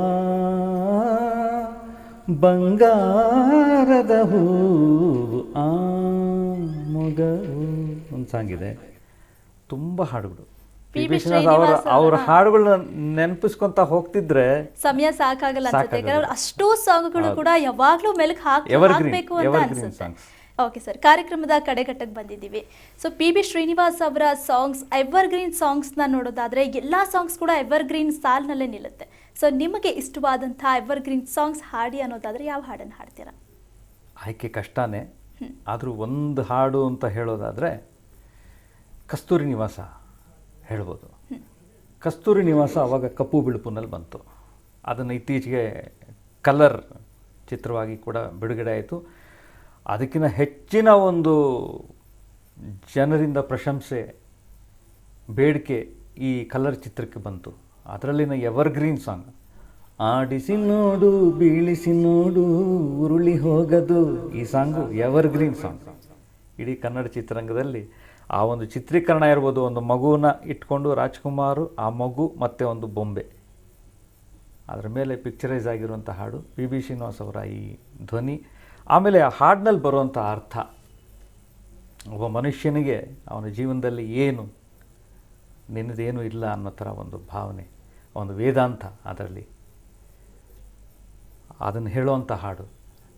ಬಂಗಾರದ ಹೂವು, ಆ ಮೊಗವು ಒಂದು ಸಾಂಗಿದೆ. ತುಂಬ ಹಾಡುಗಳು. ಪಿ ಬಿ ಶ್ರೀನಿವಾಸ್ ಅವ್ರ ಹಾಡುಗಳನ್ನ ನೆನಪಿಸ್ಕೊಂತ ಹೋಗ್ತಿದ್ರೆ ಸಮಯ ಸಾಕಾಗಲ್ಲ ಅನ್ಸುತ್ತೆ. ಯಾಕಂದ್ರೆ ಅಷ್ಟೂ ಸಾಂಗ್ಗಳು ಕೂಡ ಯಾವಾಗಲೂ ಮೆಲುಕು ಹಾಕಬೇಕು ಅಂತ ಅನ್ಸುತ್ತೆ. ಓಕೆ ಸರ್, ಕಾರ್ಯಕ್ರಮದ ಕಡೆಗಟ್ಟಕ್ಕೆ ಬಂದಿದ್ದೀವಿ. ಸೊ ಪಿ ಬಿ ಶ್ರೀನಿವಾಸ್ ಅವರ ಸಾಂಗ್ಸ್, ಎವರ್ಗ್ರೀನ್ ಸಾಂಗ್ಸ್ನ ನೋಡೋದಾದರೆ ಎಲ್ಲ ಸಾಂಗ್ಸ್ ಕೂಡ ಎವರ್ಗ್ರೀನ್ ಸಾಲ್ನಲ್ಲೇ ನಿಲ್ಲುತ್ತೆ. ಸೊ ನಿಮಗೆ ಇಷ್ಟವಾದಂಥ ಎವರ್ಗ್ರೀನ್ ಸಾಂಗ್ಸ್ ಹಾಡಿ ಅನ್ನೋದಾದರೆ ಯಾವ ಹಾಡನ್ನು ಹಾಡ್ತೀರಾ? ಆಯ್ಕೆ ಕಷ್ಟನೇ, ಆದರೂ ಒಂದು ಹಾಡು ಅಂತ ಹೇಳೋದಾದರೆ ಕಸ್ತೂರಿ ನಿವಾಸ ಹೇಳ್ಬೋದು. ಕಸ್ತೂರಿ ನಿವಾಸ ಆವಾಗ ಕಪ್ಪು ಬಿಳುಪುನಲ್ಲಿ ಬಂತು. ಅದನ್ನು ಇತ್ತೀಚೆಗೆ ಕಲರ್ ಚಿತ್ರವಾಗಿ ಕೂಡ ಬಿಡುಗಡೆ ಆಯಿತು. ಅದಕ್ಕಿಂತ ಹೆಚ್ಚಿನ ಒಂದು ಜನರಿಂದ ಪ್ರಶಂಸೆ, ಬೇಡಿಕೆ ಈ ಕಲರ್ ಚಿತ್ರಕ್ಕೆ ಬಂತು. ಅದರಲ್ಲಿನ ಎವರ್ಗ್ರೀನ್ ಸಾಂಗ್ ಆಡಿಸಿ ನೋಡು ಬೀಳಿಸಿ ನೋಡು ಉರುಳಿ ಹೋಗದು, ಈ ಸಾಂಗು ಎವರ್ಗ್ರೀನ್ ಸಾಂಗ್. ಇಡೀ ಕನ್ನಡ ಚಿತ್ರರಂಗದಲ್ಲಿ ಆ ಒಂದು ಚಿತ್ರೀಕರಣ ಇರ್ಬೋದು, ಒಂದು ಮಗುವನ್ನ ಇಟ್ಕೊಂಡು ರಾಜ್ಕುಮಾರ್, ಆ ಮಗು ಮತ್ತು ಒಂದು ಬೊಂಬೆ, ಅದರ ಮೇಲೆ ಪಿಕ್ಚರೈಸ್ ಆಗಿರುವಂಥ ಹಾಡು. ಪಿ ಬಿ ಶ್ರೀನಿವಾಸ್ ಅವರ ಈ ಧ್ವನಿ, ಆಮೇಲೆ ಆ ಹಾಡಿನಲ್ಲಿ ಬರುವಂಥ ಅರ್ಥ, ಒಬ್ಬ ಮನುಷ್ಯನಿಗೆ ಅವನ ಜೀವನದಲ್ಲಿ ಏನು, ನಿನ್ನದೇನು ಇಲ್ಲ ಅನ್ನೋ ಥರ ಒಂದು ಭಾವನೆ, ಒಂದು ವೇದಾಂತ ಅದರಲ್ಲಿ. ಅದನ್ನು ಹೇಳುವಂಥ ಹಾಡು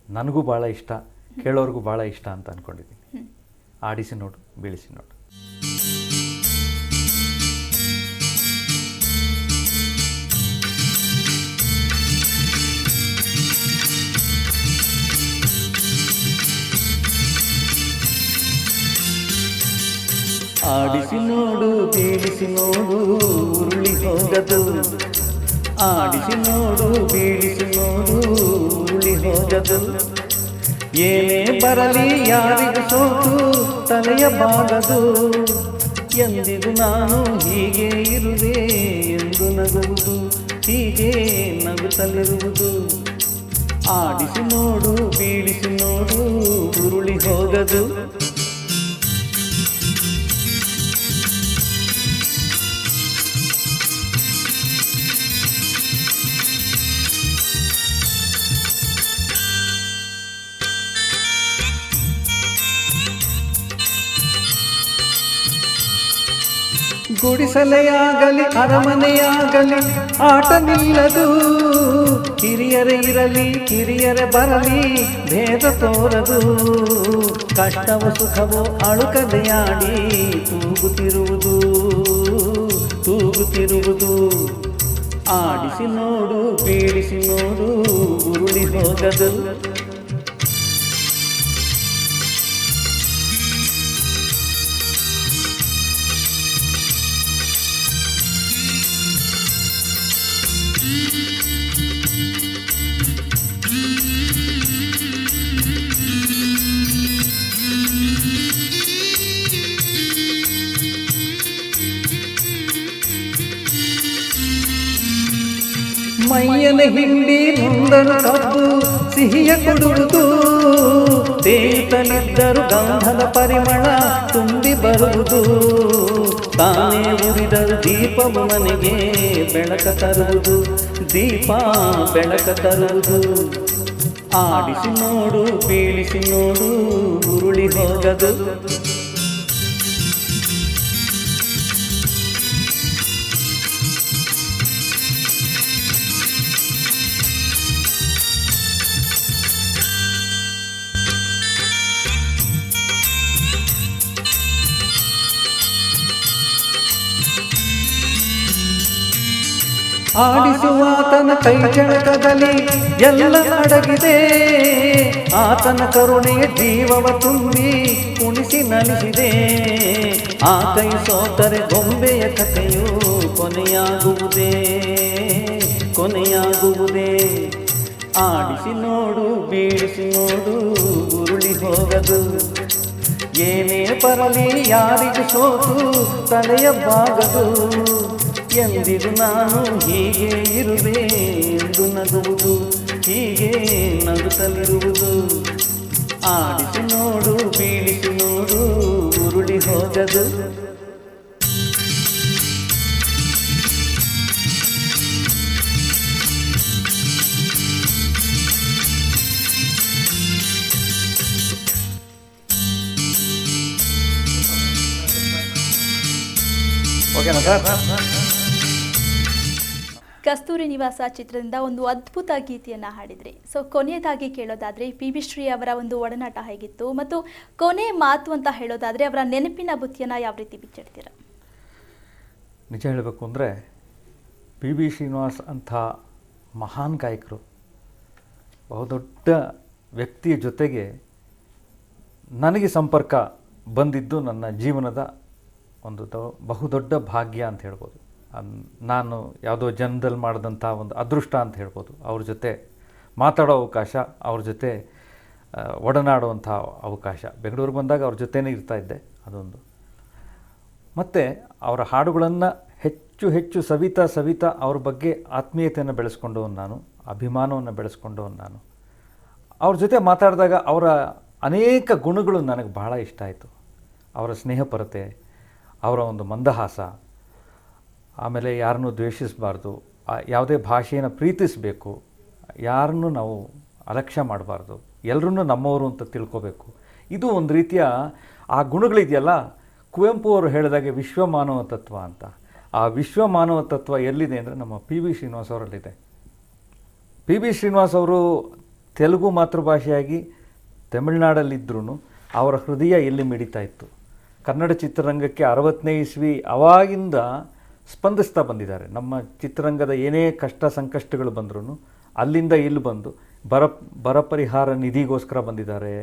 ನನಗೂ ಭಾಳ ಇಷ್ಟ, ಕೇಳೋರಿಗೂ ಭಾಳ ಇಷ್ಟ ಅಂತ ಅಂದ್ಕೊಂಡಿದ್ದೀನಿ. ಆಡಿಸಿ ನೋಡು, ಬೀಳಿಸಿ ನೋಡು. ಆಡಿಸಿ ನೋಡು, ಬೀಳಿಸಿ ನೋಡು, ಉರುಳಿ ಹೋಗದು. ಆಡಿಸಿ ನೋಡು, ಬೀಳಿಸಿ ನೋಡು, ಉರುಳಿ ಹೋಗದು. ಏನೇ ಬರಲಿ ಯಾರಿಗೂ ಸೋತು ತಲೆಯ ಬಾಗದು. ಎಂದಿಗೂ ನಾನು ಹೀಗೆ ಇರುವೆ ಎಂದು ನಗುವುದು, ಹೀಗೆ ನಗುತ್ತಲಿರುವುದು. ಆಡಿಸಿ ನೋಡು, ಬೀಳಿಸಿ ನೋಡು, ಉರುಳಿ ಹೋಗದು. ಗುಡಿಸಲೆಯಾಗಲಿ ಅರಮನೆಯಾಗಲಿ ಆಟ ನಿಲ್ಲದು. ಹಿರಿಯರೇ ಇರಲಿ ಕಿರಿಯರೇ ಬರಲಿ ಭೇದ ತೋರದು. ಕಷ್ಟವೋ ಸುಖವೋ ಅಳುಕದೆಯಾಡಿ ತೂಗುತ್ತಿರುವುದು, ತೂಗುತ್ತಿರುವುದು. ಆಡಿಸಿ ನೋಡು, ಬೀಳಿಸಿ ನೋಡು, ಉರುಳಿ ಹೋಗದು. ಮೈಯನ ಹಿಂಡಿ ನೊಂದನು ಕಬ್ಬು ಸಿಹಿಯ ಕೊಡುವುದು. ತೇತಲಿದ್ದರು ಗಂಧದ ಪರಿಮಳ ತುಂಬಿ ಬರುವುದು. ತಾನೇ ಉರಿದರು ದೀಪವು ಮನೆಗೆ ಬೆಳಕ ತರುವುದು, ದೀಪ ಬೆಳಕ ತರುವುದು. ಆಡಿಸಿ ನೋಡು, ಬೀಳಿಸಿ ನೋಡು, ಉರುಳಿ ಹೋಗದು. ಆಡಿಸುವಾತನ ಕೈ ಜಳಕದಲ್ಲಿ ಎಲ್ಲ ಅಡಗಿದೆ. ಆತನ ಕರುಣೆಯ ಜೀವವ ತುಂಬಿ ಕುಣಿಸಿ ನಲಿಸಿದೆ. ಆ ಕೈ ಸೋತರೆ ಗೊಂಬೆಯ ಕಥೆಯು ಕೊನೆಯಾಗುವುದೇ, ಕೊನೆಯಾಗುವುದೇ. ಆಡಿಸಿ ನೋಡು, ಬೀಳಿಸಿ ನೋಡು, ಉರುಳಿ ಹೋಗದು. ಏನೇ ಬರಲಿ ಯಾರಿಗೂ ಸೋತು ತಲೆಯ ಬಾಗದು. ಎಂದಿಗೂ ನಾನು ಹೀಗೆ ಇರುವೆ ಎಂದು ನಗುವುದು, ಹೀಗೆ ನಗುತ್ತಲಿರುವುದು. ಆಡಿಸಿ ನೋಡು, ಬೀಳಿಸಿ ನೋಡು, ಉರುಳಿ ಹೋಗದು. ಓಕೆನಾ ಸರ್? ಕಸ್ತೂರಿ ನಿವಾಸ ಚಿತ್ರದಿಂದ ಒಂದು ಅದ್ಭುತ ಗೀತೆಯನ್ನು ಹಾಡಿದ್ರಿ. ಸೊ ಕೊನೆಯದಾಗಿ ಕೇಳೋದಾದರೆ ಪಿ.ಬಿ. ಶ್ರೀ ಅವರ ಒಂದು ಒಡನಾಟ ಹೇಗಿತ್ತು, ಮತ್ತು ಕೊನೆ ಮಾತು ಅಂತ ಹೇಳೋದಾದರೆ ಅವರ ನೆನಪಿನ ಬುತ್ತಿಯನ್ನು ಯಾವ ರೀತಿ ಬಿಚ್ಚಿಡ್ತೀರ? ನಿಜ ಹೇಳಬೇಕು ಅಂದರೆ ಪಿ.ಬಿ. ಶ್ರೀನಿವಾಸ್ ಅಂಥ ಮಹಾನ್ ಗಾಯಕರು, ಬಹುದೊಡ್ಡ ವ್ಯಕ್ತಿಯ ಜೊತೆಗೆ ನನಗೆ ಸಂಪರ್ಕ ಬಂದಿದ್ದು ನನ್ನ ಜೀವನದ ಒಂದು ಬಹುದೊಡ್ಡ ಭಾಗ್ಯ ಅಂತ ಹೇಳ್ಬೋದು. ನಾನು ಯಾವುದೋ ಜನ್ಮದಲ್ಲಿ ಮಾಡಿದಂಥ ಒಂದು ಅದೃಷ್ಟ ಅಂತ ಹೇಳ್ಬೋದು. ಅವ್ರ ಜೊತೆ ಮಾತಾಡೋ ಅವಕಾಶ, ಅವ್ರ ಜೊತೆ ಒಡನಾಡುವಂಥ ಅವಕಾಶ. ಬೆಂಗಳೂರಿಗೆ ಬಂದಾಗ ಅವ್ರ ಜೊತೆನೇ ಇರ್ತಾಯಿದ್ದೆ, ಅದೊಂದು. ಮತ್ತು ಅವರ ಹಾಡುಗಳನ್ನು ಹೆಚ್ಚು ಹೆಚ್ಚು ಸವಿತಾ ಅವ್ರ ಬಗ್ಗೆ ಆತ್ಮೀಯತೆಯನ್ನು ಬೆಳೆಸ್ಕೊಂಡವನು ನಾನು, ಅಭಿಮಾನವನ್ನು ಬೆಳೆಸ್ಕೊಂಡವನು ನಾನು. ಅವ್ರ ಜೊತೆ ಮಾತಾಡಿದಾಗ ಅವರ ಅನೇಕ ಗುಣಗಳು ನನಗೆ ಬಹಳ ಇಷ್ಟ ಆಯಿತು. ಅವರ ಸ್ನೇಹಪರತೆ, ಅವರ ಒಂದು ಮಂದಹಾಸ, ಆಮೇಲೆ ಯಾರನ್ನೂ ದ್ವೇಷಿಸಬಾರ್ದು, ಯಾವುದೇ ಭಾಷೆಯನ್ನು ಪ್ರೀತಿಸಬೇಕು, ಯಾರನ್ನೂ ನಾವು ಅಲಕ್ಷ್ಯ ಮಾಡಬಾರ್ದು, ಎಲ್ಲರೂ ನಮ್ಮವರು ಅಂತ ತಿಳ್ಕೋಬೇಕು. ಇದು ಒಂದು ರೀತಿಯ ಆ ಗುಣಗಳಿದೆಯಲ್ಲ, ಕುವೆಂಪು ಅವರು ಹೇಳಿದಾಗೆ ವಿಶ್ವಮಾನವ ತತ್ವ ಅಂತ. ಆ ವಿಶ್ವಮಾನವ ತತ್ವ ಎಲ್ಲಿದೆ ಅಂದರೆ ನಮ್ಮ ಪಿ ಬಿ ಶ್ರೀನಿವಾಸ್ ಅವರಲ್ಲಿದೆ. ಪಿ ಬಿ ಶ್ರೀನಿವಾಸ್ ಅವರು ತೆಲುಗು ಮಾತೃಭಾಷೆಯಾಗಿ ತಮಿಳುನಾಡಲ್ಲಿದ್ದರೂ ಅವರ ಹೃದಯ ಎಲ್ಲಿ ಮಿಡಿತಾ ಇತ್ತು. ಕನ್ನಡ ಚಿತ್ರರಂಗಕ್ಕೆ 60ನೇ ಇಸ್ವಿ ಅವಾಗಿಂದ ಸ್ಪಂದಿಸ್ತಾ ಬಂದಿದ್ದಾರೆ. ನಮ್ಮ ಚಿತ್ರರಂಗದ ಏನೇ ಕಷ್ಟ ಸಂಕಷ್ಟಗಳು ಬಂದರೂ ಅಲ್ಲಿಂದ ಇಲ್ಲಿ ಬಂದು ಬರ ಪರಿಹಾರ ನಿಧಿಗೋಸ್ಕರ ಬಂದಿದ್ದಾರೆ.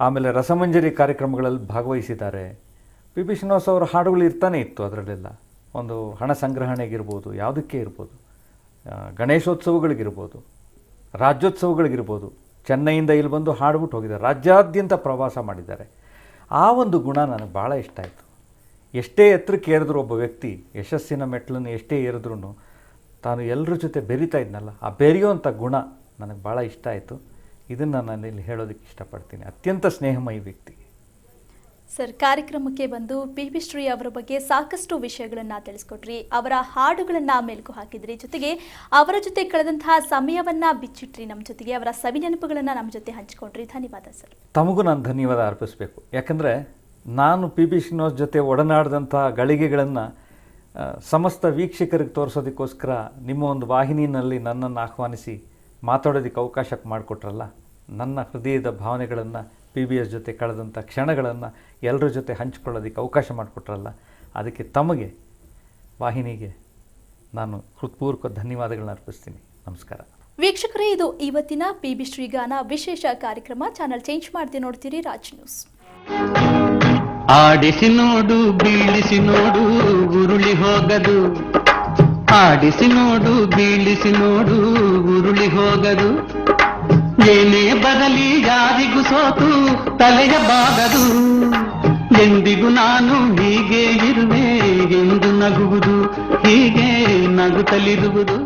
ಆಮೇಲೆ ರಸಮಂಜರಿ ಕಾರ್ಯಕ್ರಮಗಳಲ್ಲಿ ಭಾಗವಹಿಸಿದ್ದಾರೆ. ಪಿ ಬಿ ಶ್ರೀನಿವಾಸ್ ಅವರ ಹಾಡುಗಳು ಇರ್ತಾನೆ ಇತ್ತು. ಅದರಲ್ಲೆಲ್ಲ ಒಂದು ಹಣ ಸಂಗ್ರಹಣೆಗಿರ್ಬೋದು, ಯಾವುದಕ್ಕೆ ಇರ್ಬೋದು, ಗಣೇಶೋತ್ಸವಗಳಿಗಿರ್ಬೋದು, ರಾಜ್ಯೋತ್ಸವಗಳಿಗಿರ್ಬೋದು, ಚೆನ್ನೈಯಿಂದ ಇಲ್ಲಿ ಬಂದು ಹಾಡ್ಬಿಟ್ಟು ಹೋಗಿದ್ದಾರೆ. ರಾಜ್ಯಾದ್ಯಂತ ಪ್ರವಾಸ ಮಾಡಿದ್ದಾರೆ. ಆ ಒಂದು ಗುಣ ನನಗೆ ಭಾಳ ಇಷ್ಟ ಆಯಿತು. ಎಷ್ಟೇ ಎತ್ತರಕ್ಕೆ ಏರಿದ್ರು ಒಬ್ಬ ವ್ಯಕ್ತಿ ಯಶಸ್ಸಿನ ಮೆಟ್ಲನ್ನು ಎಷ್ಟೇ ಏರಿದ್ರೂ ತಾನು ಎಲ್ಲರ ಜೊತೆ ಬೆರೀತಾ ಇದ್ನಲ್ಲ, ಆ ಬೆರೆಯುವಂಥ ಗುಣ ನನಗೆ ಭಾಳ ಇಷ್ಟ ಆಯಿತು. ಇದನ್ನು ನಾನು ಇಲ್ಲಿ ಹೇಳೋದಕ್ಕೆ ಇಷ್ಟಪಡ್ತೀನಿ. ಅತ್ಯಂತ ಸ್ನೇಹಮಯಿ ವ್ಯಕ್ತಿ. ಸರ್, ಕಾರ್ಯಕ್ರಮಕ್ಕೆ ಬಂದು ಪಿ ಬಿ ಶ್ರೀ ಅವರ ಬಗ್ಗೆ ಸಾಕಷ್ಟು ವಿಷಯಗಳನ್ನು ತಿಳಿಸ್ಕೊಟ್ರಿ, ಅವರ ಹಾಡುಗಳನ್ನು ಮೆಲುಕು ಹಾಕಿದ್ರಿ, ಜೊತೆಗೆ ಅವರ ಜೊತೆ ಕಳೆದಂತಹ ಸಮಯವನ್ನು ಬಿಚ್ಚಿಟ್ರಿ ನಮ್ಮ ಜೊತೆಗೆ, ಅವರ ಸವಿನೆನಪುಗಳನ್ನು ನಮ್ಮ ಜೊತೆ ಹಂಚಿಕೊಂಡ್ರಿ. ಧನ್ಯವಾದ ಸರ್. ತಮಗೂ ನಾನು ಧನ್ಯವಾದ ಅರ್ಪಿಸಬೇಕು. ಯಾಕಂದರೆ ನಾನು ಪಿ ಬಿ ಶ್ರೀನಿವಾಸ್ ಜೊತೆ ಒಡನಾಡಿದಂಥ ಗಳಿಗೆಗಳನ್ನು ಸಮಸ್ತ ವೀಕ್ಷಕರಿಗೆ ತೋರಿಸೋದಕ್ಕೋಸ್ಕರ ನಿಮ್ಮ ಒಂದು ವಾಹಿನಿಯಲ್ಲಿ ನನ್ನನ್ನು ಆಹ್ವಾನಿಸಿ ಮಾತಾಡೋದಕ್ಕೆ ಅವಕಾಶ ಮಾಡಿಕೊಟ್ರಲ್ಲ, ನನ್ನ ಹೃದಯದ ಭಾವನೆಗಳನ್ನು ಪಿ ಬಿ ಎಸ್ ಜೊತೆ ಕಳೆದಂಥ ಕ್ಷಣಗಳನ್ನು ಎಲ್ಲರ ಜೊತೆ ಹಂಚಿಕೊಳ್ಳೋದಕ್ಕೆ ಅವಕಾಶ ಮಾಡಿಕೊಟ್ರಲ್ಲ, ಅದಕ್ಕೆ ತಮಗೆ ವಾಹಿನಿಗೆ ನಾನು ಹೃತ್ಪೂರ್ವಕ ಧನ್ಯವಾದಗಳನ್ನ ಅರ್ಪಿಸ್ತೀನಿ. ನಮಸ್ಕಾರ. ವೀಕ್ಷಕರೇ, ಇದು ಇವತ್ತಿನ ಪಿ ಬಿ ಶ್ರೀಗಾನ ವಿಶೇಷ ಕಾರ್ಯಕ್ರಮ. ಚಾನಲ್ ಚೇಂಜ್ ಮಾಡದೆ ನೋಡ್ತೀರಿ ರಾಜ್ ನ್ಯೂಸ್. ಆಡಿಸಿ ನೋಡು, ಬೀಳಿಸಿ ನೋಡು, ಉರುಳಿ ಹೋಗದು. ಆಡಿಸಿ ನೋಡು, ಬೀಳಿಸಿ ನೋಡು, ಉರುಳಿ ಹೋಗದು. ಏನೇ ಬರಲಿ ಯಾರಿಗೂ ಸೋತು ತಲೆಯ ಬಾಗದು. ಎಂದಿಗೂ ನಾನು ಹೀಗೆ ಇರುವೆ ಎಂದು ನಗುವುದು, ಹೀಗೆ ನಗುತ್ತಲಿರುವುದು.